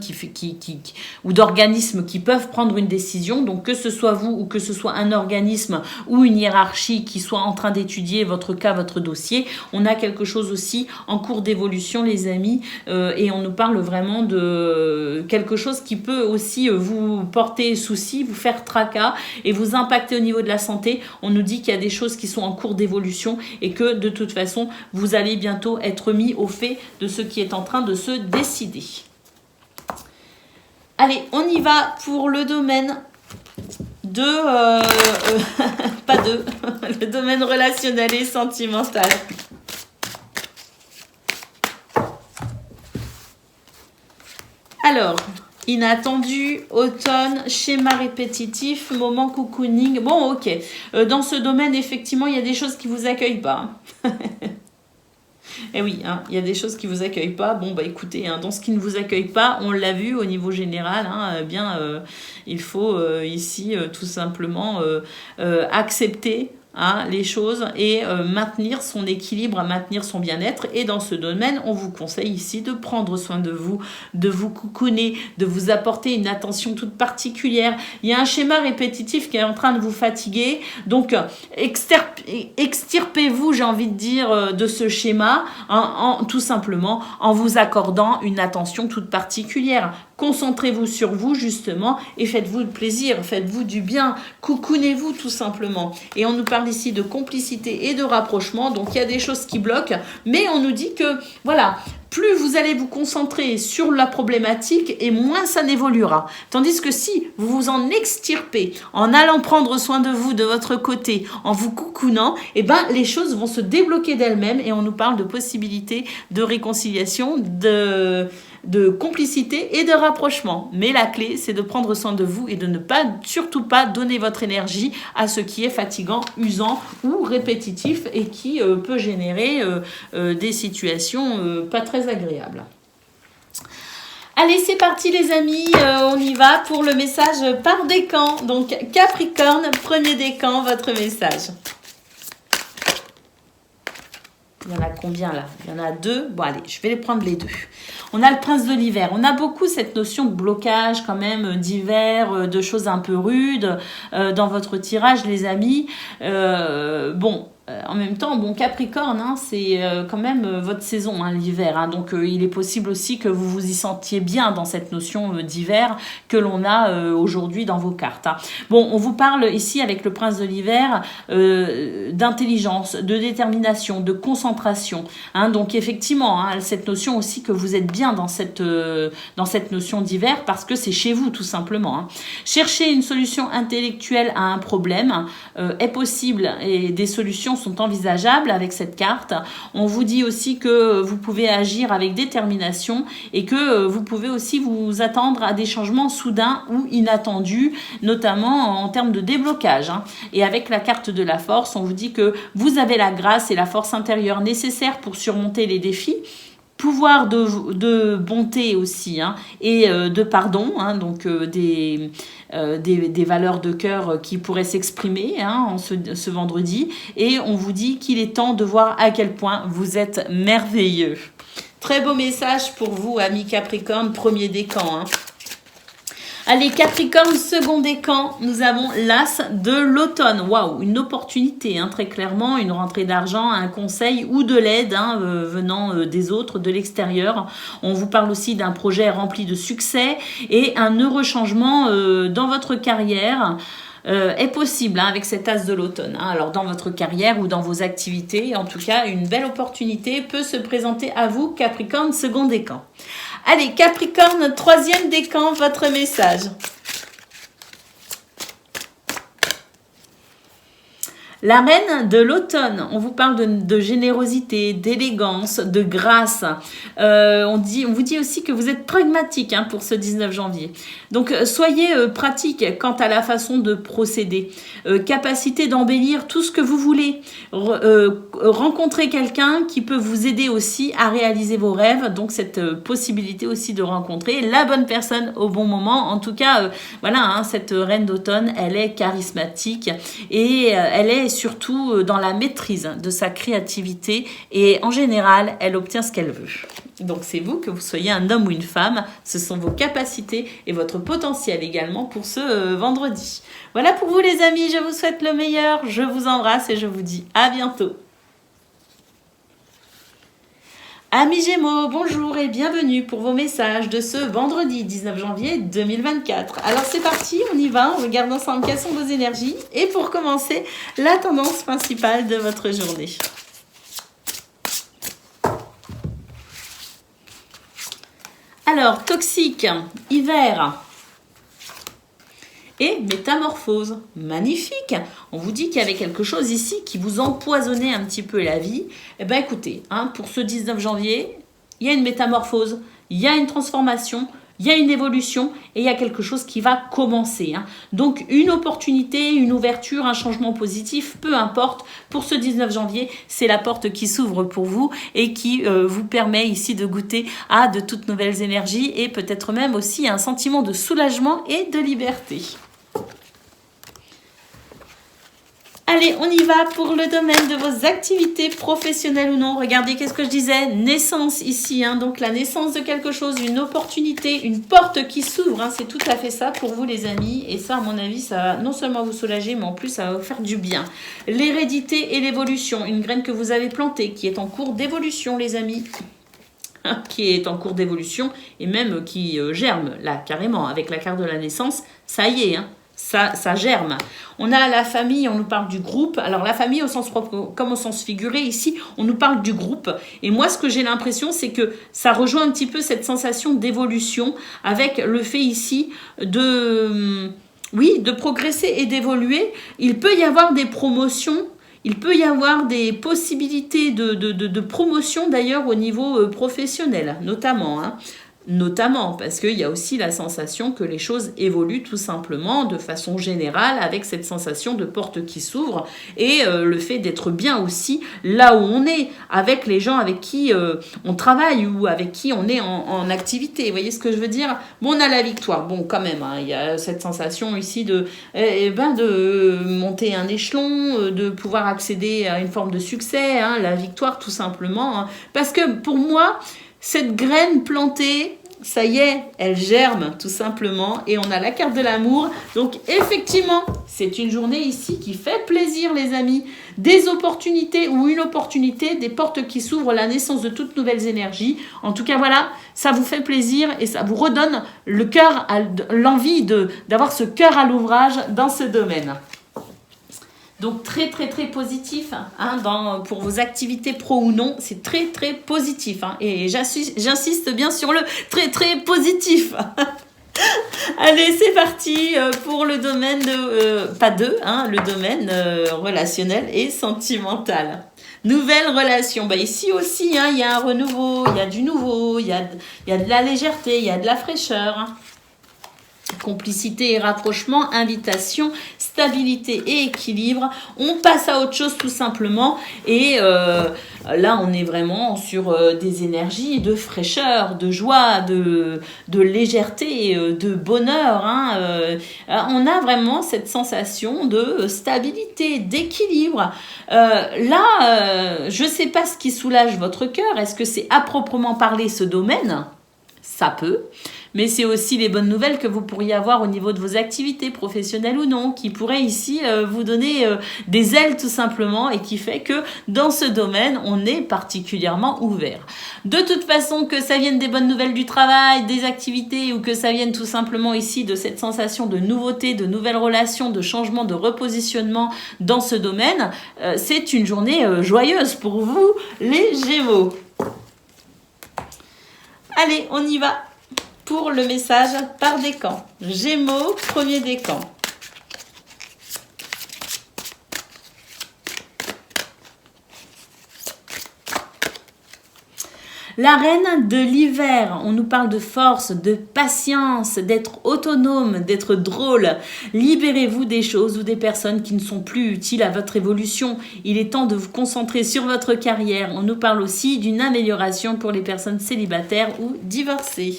ou d'organismes qui peuvent prendre une décision. Donc que ce soit vous ou que ce soit un organisme ou une hiérarchie qui soit en train d'étudier votre cas, votre dossier, on a quelque chose aussi en cours d'évolution les amis et on nous parle vraiment de quelque chose qui peut aussi vous porter souci, vous faire tracas et vous impacter au niveau de la santé. On nous dit qu'il y a des choses qui sont en cours d'évolution et que de toute façon vous allez bientôt bientôt être mis au fait de ce qui est en train de se décider. Allez, on y va pour le domaine le domaine relationnel et sentimental. Alors, inattendu, automne, schéma répétitif, moment cocooning. Bon, ok. Dans ce domaine, effectivement, il y a des choses qui ne vous accueillent pas. Eh oui, il y a des choses qui ne vous accueillent pas. Bon, bah écoutez, dans ce qui ne vous accueille pas, on l'a vu au niveau général, il faut ici tout simplement accepter les choses et maintenir son équilibre, maintenir son bien-être. Et dans ce domaine, on vous conseille ici de prendre soin de vous cocooner, de vous apporter une attention toute particulière. Il y a un schéma répétitif qui est en train de vous fatiguer. Donc, extirpez-vous, j'ai envie de dire, de ce schéma, tout simplement en vous accordant une attention toute particulière. Concentrez-vous sur vous, justement, et faites-vous le plaisir, faites-vous du bien, cocoonez-vous tout simplement. Et on nous parle ici de complicité et de rapprochement, donc il y a des choses qui bloquent, mais on nous dit que, voilà, plus vous allez vous concentrer sur la problématique et moins ça n'évoluera. Tandis que si vous vous en extirpez, en allant prendre soin de vous de votre côté, en vous cocoonant, eh ben, les choses vont se débloquer d'elles-mêmes et on nous parle de possibilités de réconciliation, de complicité et de rapprochement. Mais la clé, c'est de prendre soin de vous et de ne pas, surtout pas, donner votre énergie à ce qui est fatigant, usant ou répétitif et qui peut générer des situations pas très agréables. Allez, c'est parti les amis, on y va pour le message par décan. Donc Capricorne, premier décan, votre message. Il y en a combien là? Il y en a 2. Bon allez, je vais les prendre les 2. On a le prince de l'hiver. On a beaucoup cette notion de blocage quand même, d'hiver, de choses un peu rudes dans votre tirage les amis. En même temps, bon, Capricorne, c'est quand même votre saison, l'hiver. Donc, il est possible aussi que vous vous y sentiez bien dans cette notion d'hiver que l'on a aujourd'hui dans vos cartes. Bon, on vous parle ici avec le prince de l'hiver d'intelligence, de détermination, de concentration. Donc, effectivement, cette notion aussi que vous êtes bien dans cette notion d'hiver parce que c'est chez vous, tout simplement. Chercher une solution intellectuelle à un problème est possible et des solutions sont envisageables avec cette carte. On vous dit aussi que vous pouvez agir avec détermination et que vous pouvez aussi vous attendre à des changements soudains ou inattendus, notamment en termes de déblocage. Et avec la carte de la force, on vous dit que vous avez la grâce et la force intérieure nécessaires pour surmonter les défis. Pouvoir de bonté aussi et de pardon, donc des valeurs de cœur qui pourraient s'exprimer en ce vendredi. Et on vous dit qu'il est temps de voir à quel point vous êtes merveilleux. Très beau message pour vous, amis Capricorne, premier décan. Allez, Capricorne, second décan, nous avons l'as de l'automne. Waouh, une opportunité, très clairement, une rentrée d'argent, un conseil ou de l'aide venant des autres, de l'extérieur. On vous parle aussi d'un projet rempli de succès et un heureux changement dans votre carrière. Est possible avec cet as de l'automne. Alors dans votre carrière ou dans vos activités, en tout cas, une belle opportunité peut se présenter à vous, Capricorne, second décan. Allez, Capricorne, troisième décan, votre message. La reine de l'automne, on vous parle de générosité, d'élégance, de grâce. On vous dit aussi que vous êtes pragmatique pour ce 19 janvier. Donc, soyez pratique quant à la façon de procéder. Capacité d'embellir tout ce que vous voulez. Rencontrez quelqu'un qui peut vous aider aussi à réaliser vos rêves. Donc, cette possibilité aussi de rencontrer la bonne personne au bon moment. En tout cas, cette reine d'automne, elle est charismatique et elle est surtout dans la maîtrise de sa créativité et en général, elle obtient ce qu'elle veut. Donc c'est vous, que vous soyez un homme ou une femme, ce sont vos capacités et votre potentiel également pour ce vendredi. Voilà pour vous les amis, je vous souhaite le meilleur, je vous embrasse et je vous dis à bientôt. Amis Gémeaux, bonjour et bienvenue pour vos messages de ce vendredi 19 janvier 2024. Alors c'est parti, on y va, on regarde ensemble quelles sont vos énergies. Et pour commencer, la tendance principale de votre journée. Alors, toxique, hiver et métamorphose. Magnifique. On vous dit qu'il y avait quelque chose ici qui vous empoisonnait un petit peu la vie. Eh bien, écoutez, hein, pour ce 19 janvier, il y a une métamorphose, il y a une transformation, il y a une évolution et il y a quelque chose qui va commencer. Hein. Donc, une opportunité, une ouverture, un changement positif, peu importe. Pour ce 19 janvier, c'est la porte qui s'ouvre pour vous et qui vous permet ici de goûter à de toutes nouvelles énergies et peut-être même aussi un sentiment de soulagement et de liberté. Allez, on y va pour le domaine de vos activités professionnelles ou non. Regardez, qu'est-ce que je disais? Naissance ici, hein, donc la naissance de quelque chose, une opportunité, une porte qui s'ouvre. Hein, c'est tout à fait ça pour vous les amis. Et ça, à mon avis, ça va non seulement vous soulager, mais en plus, ça va vous faire du bien. L'hérédité et l'évolution, une graine que vous avez plantée, qui est en cours d'évolution, les amis. Qui est en cours d'évolution et même qui germe, là, carrément, avec la carte de la naissance. Ça y est, hein. Ça germe. On a la famille, on nous parle du groupe. Alors la famille au sens propre comme au sens figuré, ici, on nous parle du groupe. Et moi, ce que j'ai l'impression, c'est que ça rejoint un petit peu cette sensation d'évolution avec le fait ici de progresser et d'évoluer. Il peut y avoir des promotions. Il peut y avoir des possibilités de promotion d'ailleurs au niveau professionnel, notamment. Hein. Notamment parce qu'il y a aussi la sensation que les choses évoluent tout simplement de façon générale avec cette sensation de porte qui s'ouvre et le fait d'être bien aussi là où on est, avec les gens avec qui on travaille ou avec qui on est en activité. Vous voyez ce que je veux dire? Bon, on a la victoire. Bon, quand même, hein, il y a cette sensation ici de monter un échelon, de pouvoir accéder à une forme de succès, hein, la victoire tout simplement. Hein, parce que pour moi, cette graine plantée, ça y est, elle germe tout simplement et on a la carte de l'amour. Donc effectivement, c'est une journée ici qui fait plaisir les amis. Des opportunités ou une opportunité, des portes qui s'ouvrent, la naissance de toutes nouvelles énergies. En tout cas voilà, ça vous fait plaisir et ça vous redonne le cœur, l'envie d'avoir ce cœur à l'ouvrage dans ce domaine. Donc très très très positif hein, pour vos activités pro ou non, c'est très très positif hein, et j'insiste bien sur le très très positif. Allez, c'est parti pour le domaine le domaine relationnel et sentimental. Nouvelle relation. Bah ici aussi, hein, il y a un renouveau, il y a du nouveau, il y a de la légèreté, il y a de la fraîcheur. Hein. Complicité et rapprochement, invitation, stabilité et équilibre. On passe à autre chose tout simplement. Et là, on est vraiment sur des énergies de fraîcheur, de joie, de légèreté, de bonheur. Hein. On a vraiment cette sensation de stabilité, d'équilibre. Je ne sais pas ce qui soulage votre cœur. Est-ce que c'est à proprement parler ce domaine ? Ça peut, mais c'est aussi les bonnes nouvelles que vous pourriez avoir au niveau de vos activités professionnelles ou non, qui pourraient ici vous donner des ailes tout simplement et qui fait que dans ce domaine, on est particulièrement ouvert. De toute façon, que ça vienne des bonnes nouvelles du travail, des activités ou que ça vienne tout simplement ici de cette sensation de nouveauté, de nouvelles relations, de changement, de repositionnement dans ce domaine, c'est une journée joyeuse pour vous, les Gémeaux. Allez, on y va pour le message par décan. Gémeaux, premier décan. La reine de l'hiver, on nous parle de force, de patience, d'être autonome, d'être drôle. Libérez-vous des choses ou des personnes qui ne sont plus utiles à votre évolution. Il est temps de vous concentrer sur votre carrière. On nous parle aussi d'une amélioration pour les personnes célibataires ou divorcées.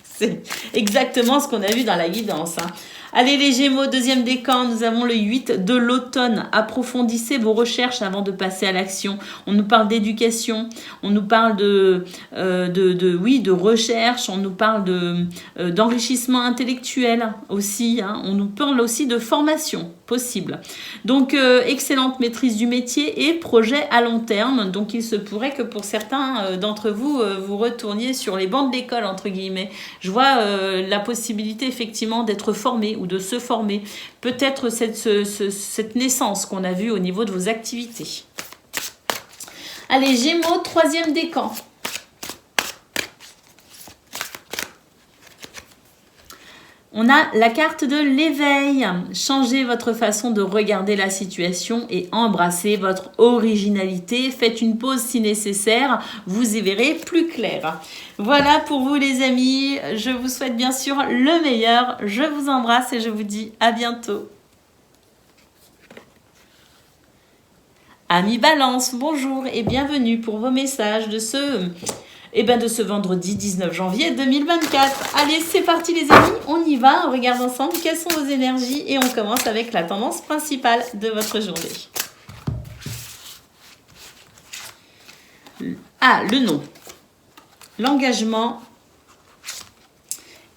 C'est exactement ce qu'on a vu dans la guidance. Hein. Allez les Gémeaux, deuxième décan, nous avons le 8 de l'automne. Approfondissez vos recherches avant de passer à l'action. On nous parle d'éducation, on nous parle de recherche, on nous parle d'enrichissement intellectuel aussi. Hein. On nous parle aussi de formation possible. Donc, excellente maîtrise du métier et projet à long terme. Donc, il se pourrait que pour certains d'entre vous, vous retourniez sur les bancs de l'école, entre guillemets. Je vois la possibilité effectivement d'être formé ou de se former. Peut-être cette naissance qu'on a vue au niveau de vos activités. Allez, Gémeaux, troisième décan. On a la carte de l'éveil. Changez votre façon de regarder la situation et embrassez votre originalité. Faites une pause si nécessaire, vous y verrez plus clair. Voilà pour vous les amis. Je vous souhaite bien sûr le meilleur. Je vous embrasse et je vous dis à bientôt. Amis Balance, bonjour et bienvenue pour vos messages de ce vendredi 19 janvier 2024. Allez, c'est parti les amis, on y va, on regarde ensemble quelles sont vos énergies et on commence avec la tendance principale de votre journée. Ah, le nom, l'engagement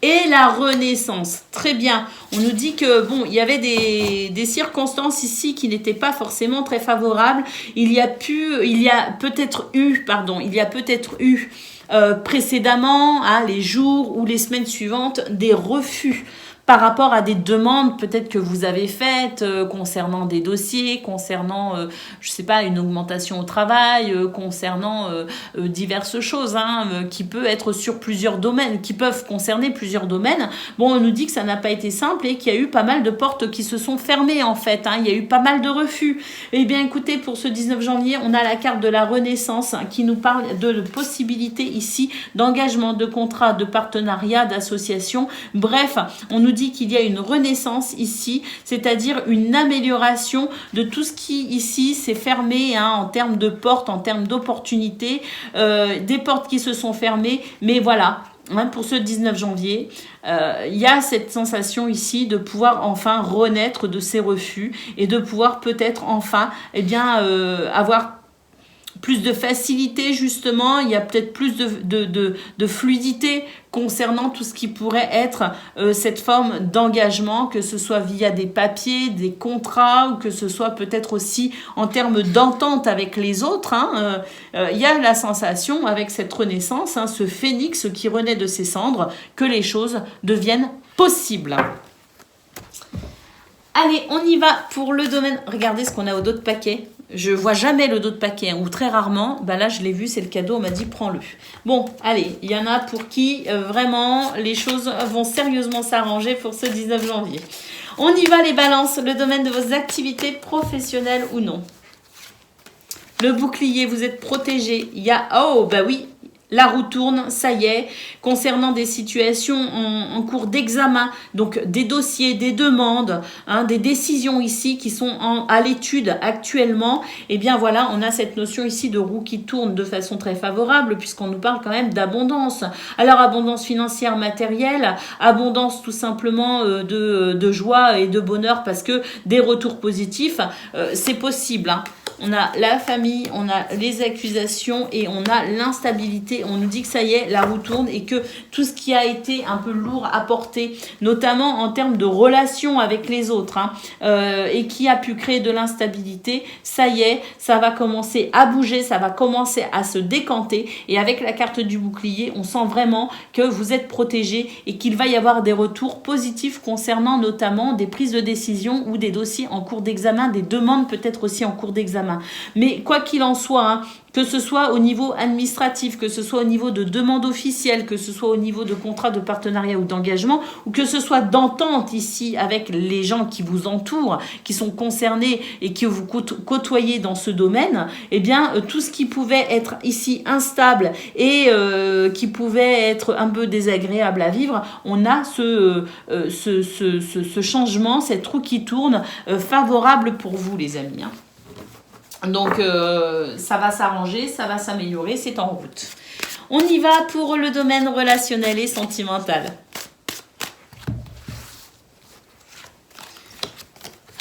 et la renaissance. Très bien. On nous dit que bon, il y avait des circonstances ici qui n'étaient pas forcément très favorables. Il y a peut-être eu précédemment, les jours ou les semaines suivantes, des refus par rapport à des demandes peut-être que vous avez faites concernant des dossiers, concernant, je sais pas, une augmentation au travail, concernant diverses choses, qui peut être sur plusieurs domaines, qui peuvent concerner plusieurs domaines. Bon, on nous dit que ça n'a pas été simple et qu'il y a eu pas mal de portes qui se sont fermées en fait. Il y a eu pas mal de refus. Eh bien, écoutez, pour ce 19 janvier, on a la carte de la Renaissance qui nous parle de possibilités ici d'engagement, de contrat, de partenariat, d'association. Bref, on nous dit qu'il y a une renaissance ici, c'est-à-dire une amélioration de tout ce qui ici s'est fermé en termes de portes, en termes d'opportunités, des portes qui se sont fermées, mais voilà. Pour ce 19 janvier, il y a cette sensation ici de pouvoir enfin renaître de ces refus et de pouvoir peut-être enfin avoir plus de facilité justement, il y a peut-être plus de fluidité concernant tout ce qui pourrait être cette forme d'engagement, que ce soit via des papiers, des contrats, ou que ce soit peut-être aussi en termes d'entente avec les autres. Il y a la sensation avec cette renaissance, ce phénix qui renaît de ses cendres, que les choses deviennent possibles. Allez, on y va pour le domaine. Regardez ce qu'on a au dos de paquet. Je vois jamais le dos de paquet, ou très rarement. Là, je l'ai vu, c'est le cadeau, on m'a dit prends-le. Bon, allez, il y en a pour qui vraiment les choses vont sérieusement s'arranger pour ce 19 janvier. On y va les balances, le domaine de vos activités professionnelles ou non. Le bouclier, vous êtes protégé. Il y a, oui, la roue tourne, ça y est, concernant des situations en cours d'examen, donc des dossiers, des demandes, des décisions ici qui sont à l'étude actuellement, et bien voilà, on a cette notion ici de roue qui tourne de façon très favorable, puisqu'on nous parle quand même d'abondance. Alors abondance financière, matérielle, abondance tout simplement de joie et de bonheur, parce que des retours positifs, c'est possible, On a la famille, on a les accusations et on a l'instabilité. On nous dit que ça y est, la roue tourne et que tout ce qui a été un peu lourd à porter, notamment en termes de relations avec les autres, et qui a pu créer de l'instabilité, ça y est, ça va commencer à bouger, ça va commencer à se décanter. Et avec la carte du bouclier, on sent vraiment que vous êtes protégé et qu'il va y avoir des retours positifs concernant notamment des prises de décision ou des dossiers en cours d'examen, des demandes peut-être aussi en cours d'examen. Mais quoi qu'il en soit, que ce soit au niveau administratif, que ce soit au niveau de demande officielle, que ce soit au niveau de contrat de partenariat ou d'engagement, ou que ce soit d'entente ici avec les gens qui vous entourent, qui sont concernés et qui vous côtoyez dans ce domaine, eh bien, tout ce qui pouvait être ici instable et qui pouvait être un peu désagréable à vivre, on a ce changement, cette roue qui tourne favorable pour vous, les amis. Donc, ça va s'arranger, ça va s'améliorer, c'est en route. On y va pour le domaine relationnel et sentimental.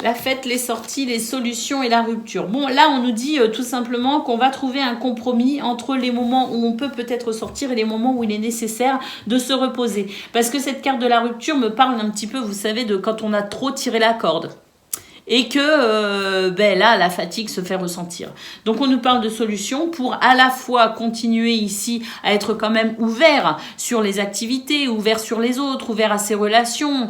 La fête, les sorties, les solutions et la rupture. Bon, là, on nous dit tout simplement qu'on va trouver un compromis entre les moments où on peut peut-être sortir et les moments où il est nécessaire de se reposer. Parce que cette carte de la rupture me parle un petit peu, vous savez, de quand on a trop tiré la corde. et que ben là, la fatigue se fait ressentir. Donc, on nous parle de solutions pour à la fois continuer ici à être quand même ouvert sur les activités, ouvert sur les autres, ouvert à ses relations,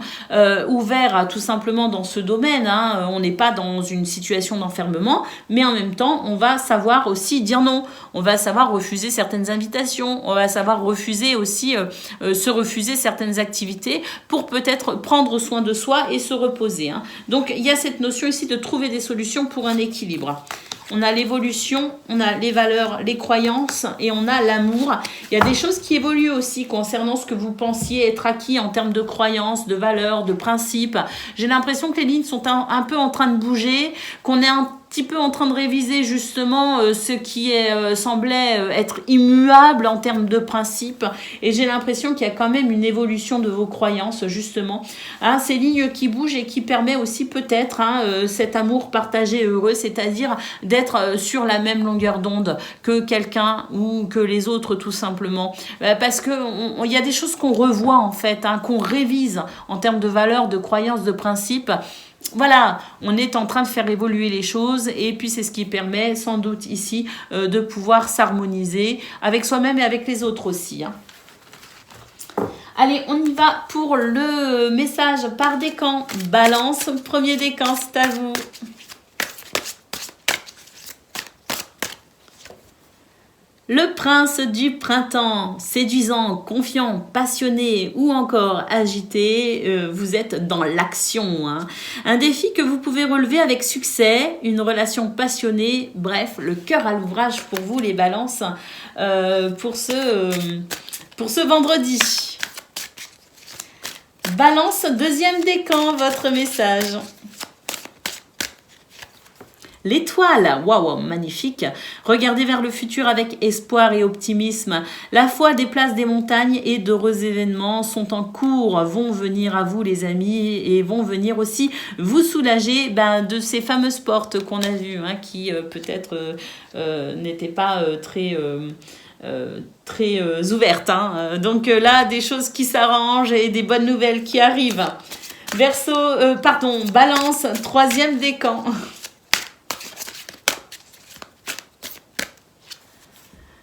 ouvert à tout simplement dans ce domaine. Hein. On n'est pas dans une situation d'enfermement, mais en même temps, on va savoir aussi dire non. On va savoir refuser certaines invitations. On va savoir refuser aussi, se refuser certaines activités pour peut-être prendre soin de soi et se reposer. Hein. Donc, il y a cette notion ici de trouver des solutions pour un équilibre. On a l'évolution, on a les valeurs, les croyances et on a l'amour. Il y a des choses qui évoluent aussi concernant ce que vous pensiez être acquis en termes de croyances, de valeurs, de principes. J'ai l'impression que les lignes sont un peu en train de bouger, qu'on est un petit peu en train de réviser justement ce qui semblait être immuable en termes de principes. Et j'ai l'impression qu'il y a quand même une évolution de vos croyances justement. Hein, ces lignes qui bougent et qui permet aussi peut-être cet amour partagé heureux, c'est-à-dire d'être sur la même longueur d'onde que quelqu'un ou que les autres tout simplement. Parce que il y a des choses qu'on revoit en fait, qu'on révise en termes de valeurs, de croyances, de principes. Voilà, on est en train de faire évoluer les choses et puis c'est ce qui permet sans doute ici de pouvoir s'harmoniser avec soi-même et avec les autres aussi. Hein. Allez, on y va pour le message par décan. Balance, premier décan, c'est à vous. Le prince du printemps, séduisant, confiant, passionné ou encore agité, vous êtes dans l'action. Hein. Un défi que vous pouvez relever avec succès, une relation passionnée, bref, le cœur à l'ouvrage pour vous les balances pour ce vendredi. Balance, deuxième décan, votre message. L'étoile, waouh, magnifique. Regardez vers le futur avec espoir et optimisme. La foi déplace des montagnes et d'heureux événements sont en cours, vont venir à vous les amis et vont venir aussi vous soulager de ces fameuses portes qu'on a vues, qui peut-être n'étaient pas très ouvertes. Hein. Donc là, des choses qui s'arrangent et des bonnes nouvelles qui arrivent. Balance, troisième décan.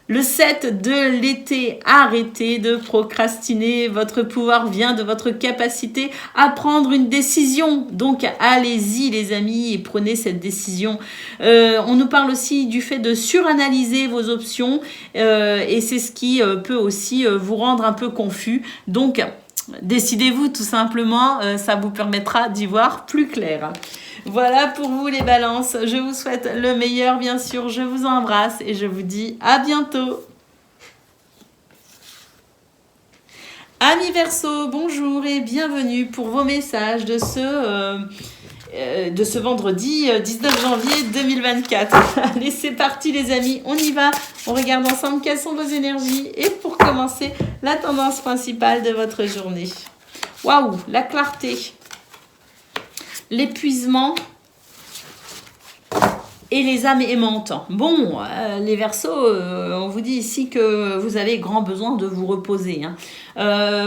Le 7 de l'été, arrêtez de procrastiner. Votre pouvoir vient de votre capacité à prendre une décision. Donc, allez-y les amis et prenez cette décision. On nous parle aussi du fait de suranalyser vos options et c'est ce qui peut aussi vous rendre un peu confus. Donc, décidez-vous tout simplement, ça vous permettra d'y voir plus clair. Voilà pour vous les balances, je vous souhaite le meilleur bien sûr, je vous embrasse et je vous dis à bientôt. Amis Verseau, bonjour et bienvenue pour vos messages de ce vendredi 19 janvier 2024. Allez, c'est parti les amis, on y va. On regarde ensemble quelles sont vos énergies et pour commencer, la tendance principale de votre journée. Waouh, la clarté, l'épuisement et les âmes aimantes. Bon, les Verseaux, on vous dit ici que vous avez grand besoin de vous reposer. Hein.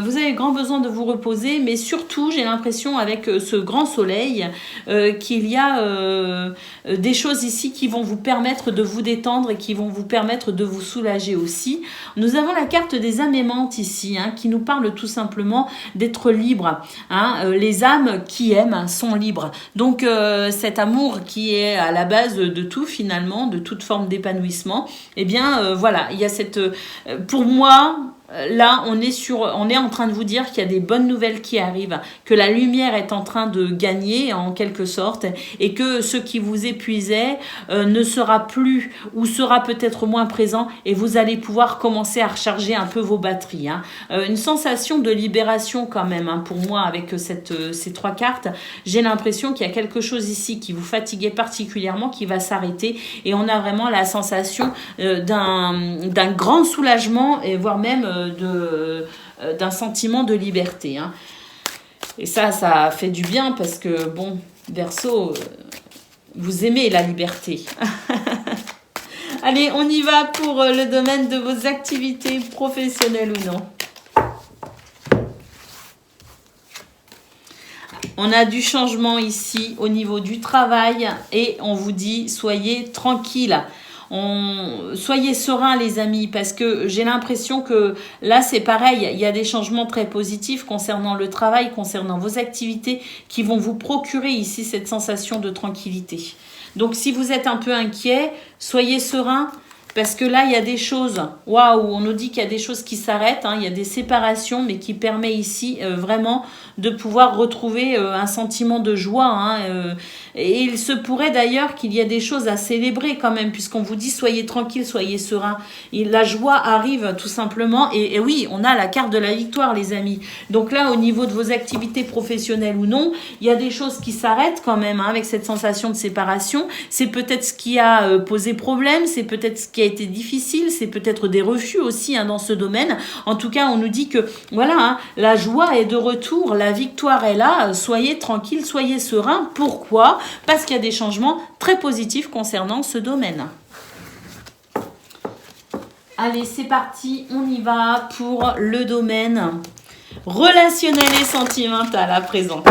Vous avez grand besoin de vous reposer, mais surtout, j'ai l'impression avec ce grand soleil qu'il y a des choses ici qui vont vous permettre de vous détendre et qui vont vous permettre de vous soulager aussi. Nous avons la carte des âmes aimantes ici, qui nous parle tout simplement d'être libre. Les âmes qui aiment sont libres. Donc, cet amour qui est à la base de tout finalement, de toute forme d'épanouissement, eh bien, voilà, il y a cette... pour moi... Là, on est en train de vous dire qu'il y a des bonnes nouvelles qui arrivent, que la lumière est en train de gagner en quelque sorte et que ce qui vous épuisait ne sera plus ou sera peut-être moins présent et vous allez pouvoir commencer à recharger un peu vos batteries. Une sensation de libération quand même pour moi avec ces trois cartes. J'ai l'impression qu'il y a quelque chose ici qui vous fatiguait particulièrement qui va s'arrêter et on a vraiment la sensation d'un grand soulagement et voire même d'un sentiment de liberté. Et ça fait du bien parce que, bon, Verseau, vous aimez la liberté. Allez, on y va pour le domaine de vos activités professionnelles ou non. On a du changement ici au niveau du travail et on vous dit soyez tranquille. Soyez sereins les amis parce que j'ai l'impression que là c'est pareil, il y a des changements très positifs concernant le travail, concernant vos activités qui vont vous procurer ici cette sensation de tranquillité. Donc si vous êtes un peu inquiet, soyez sereins. Parce que là, il y a des choses, waouh, on nous dit qu'il y a des choses qui s'arrêtent, il y a des séparations, mais qui permet ici vraiment de pouvoir retrouver un sentiment de joie. Et il se pourrait d'ailleurs qu'il y ait des choses à célébrer quand même, puisqu'on vous dit soyez tranquille, soyez serein. Et la joie arrive tout simplement. Et oui, on a la carte de la victoire, les amis. Donc là, au niveau de vos activités professionnelles ou non, il y a des choses qui s'arrêtent quand même avec cette sensation de séparation. C'est peut-être ce qui a posé problème, c'est peut-être ce qui a été difficile, c'est peut-être des refus aussi dans ce domaine. En tout cas, on nous dit que voilà, la joie est de retour, la victoire est là, soyez tranquille, soyez serein. Pourquoi ? Parce qu'il y a des changements très positifs concernant ce domaine. Allez, c'est parti, on y va pour le domaine relationnel et sentimental à présent.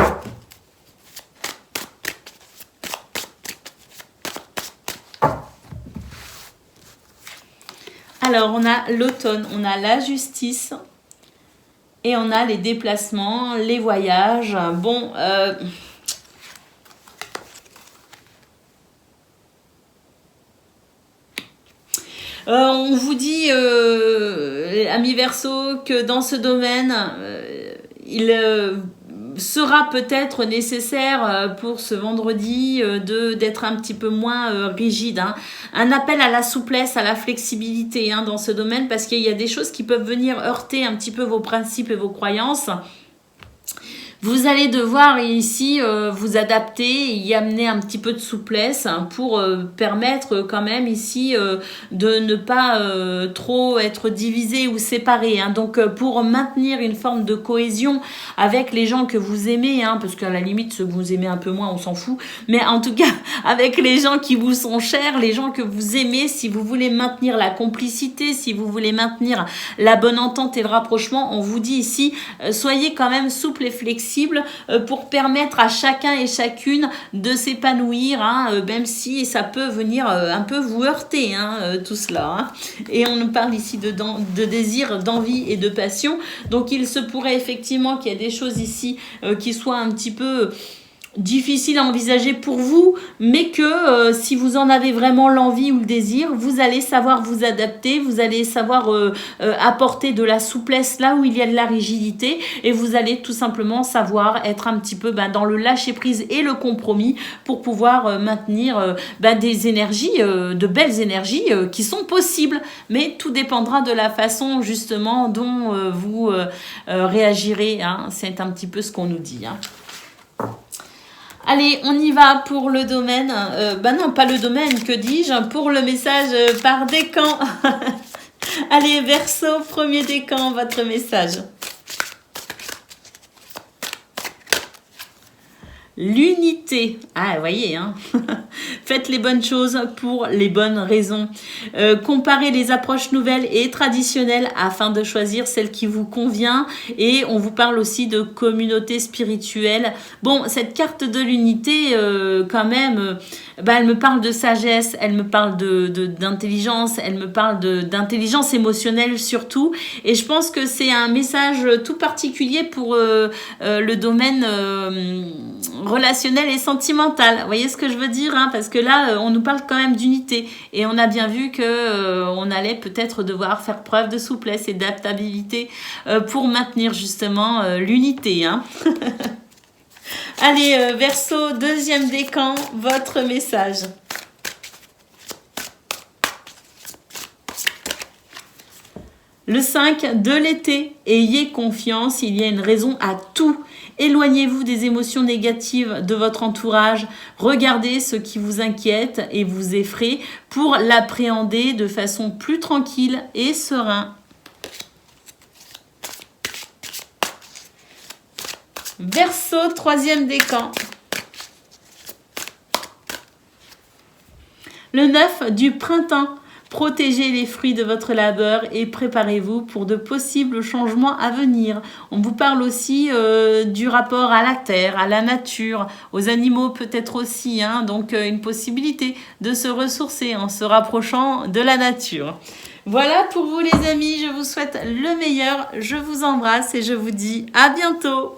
Alors, on a l'automne, on a la justice et on a les déplacements, les voyages. Bon, on vous dit, amis Verseau, que dans ce domaine, il sera peut-être nécessaire pour ce vendredi d'être un petit peu moins rigide. Un appel à la souplesse, à la flexibilité dans ce domaine, parce qu'il y a des choses qui peuvent venir heurter un petit peu vos principes et vos croyances. Vous allez devoir ici vous adapter et y amener un petit peu de souplesse pour permettre quand même ici de ne pas trop être divisé ou séparé. Donc pour maintenir une forme de cohésion avec les gens que vous aimez, parce qu'à la limite ceux que vous aimez un peu moins on s'en fout, mais en tout cas avec les gens qui vous sont chers, les gens que vous aimez, si vous voulez maintenir la complicité, si vous voulez maintenir la bonne entente et le rapprochement, on vous dit ici soyez quand même souple et flexible pour permettre à chacun et chacune de s'épanouir, même si ça peut venir un peu vous heurter, tout cela. Et on nous parle ici de désir, d'envie et de passion. Donc il se pourrait effectivement qu'il y ait des choses ici qui soient un petit peu difficile à envisager pour vous, mais que si vous en avez vraiment l'envie ou le désir, vous allez savoir vous adapter, vous allez savoir apporter de la souplesse là où il y a de la rigidité, et vous allez tout simplement savoir être un petit peu dans le lâcher prise et le compromis pour pouvoir maintenir des énergies, de belles énergies qui sont possibles, mais tout dépendra de la façon justement dont vous réagirez, c'est un petit peu ce qu'on nous dit. Allez, on y va pour le domaine. Non, pas le domaine, que dis-je, pour le message par décan. Allez, Verseau, premier décan, votre message. L'unité. Vous voyez, faites les bonnes choses pour les bonnes raisons. Comparez les approches nouvelles et traditionnelles afin de choisir celle qui vous convient. Et on vous parle aussi de communauté spirituelle. Bon, cette carte de l'unité, quand même, elle me parle de sagesse, elle me parle d'intelligence, elle me parle d'intelligence émotionnelle surtout. Et je pense que c'est un message tout particulier pour le domaine relationnel et sentimental. Vous voyez ce que je veux dire, parce que là, on nous parle quand même d'unité. Et on a bien vu que on allait peut-être devoir faire preuve de souplesse et d'adaptabilité pour maintenir justement l'unité. Allez, Verseau, deuxième décan, votre message. Le 5 de l'été, ayez confiance, il y a une raison à tout. Éloignez-vous des émotions négatives de votre entourage. Regardez ce qui vous inquiète et vous effraie pour l'appréhender de façon plus tranquille et sereine. Verseau, troisième décan. Le 9 du printemps. Protégez les fruits de votre labeur et préparez-vous pour de possibles changements à venir. On vous parle aussi du rapport à la terre, à la nature, aux animaux peut-être aussi, hein, donc une possibilité de se ressourcer en se rapprochant de la nature. Voilà pour vous les amis, je vous souhaite le meilleur, je vous embrasse et je vous dis à bientôt.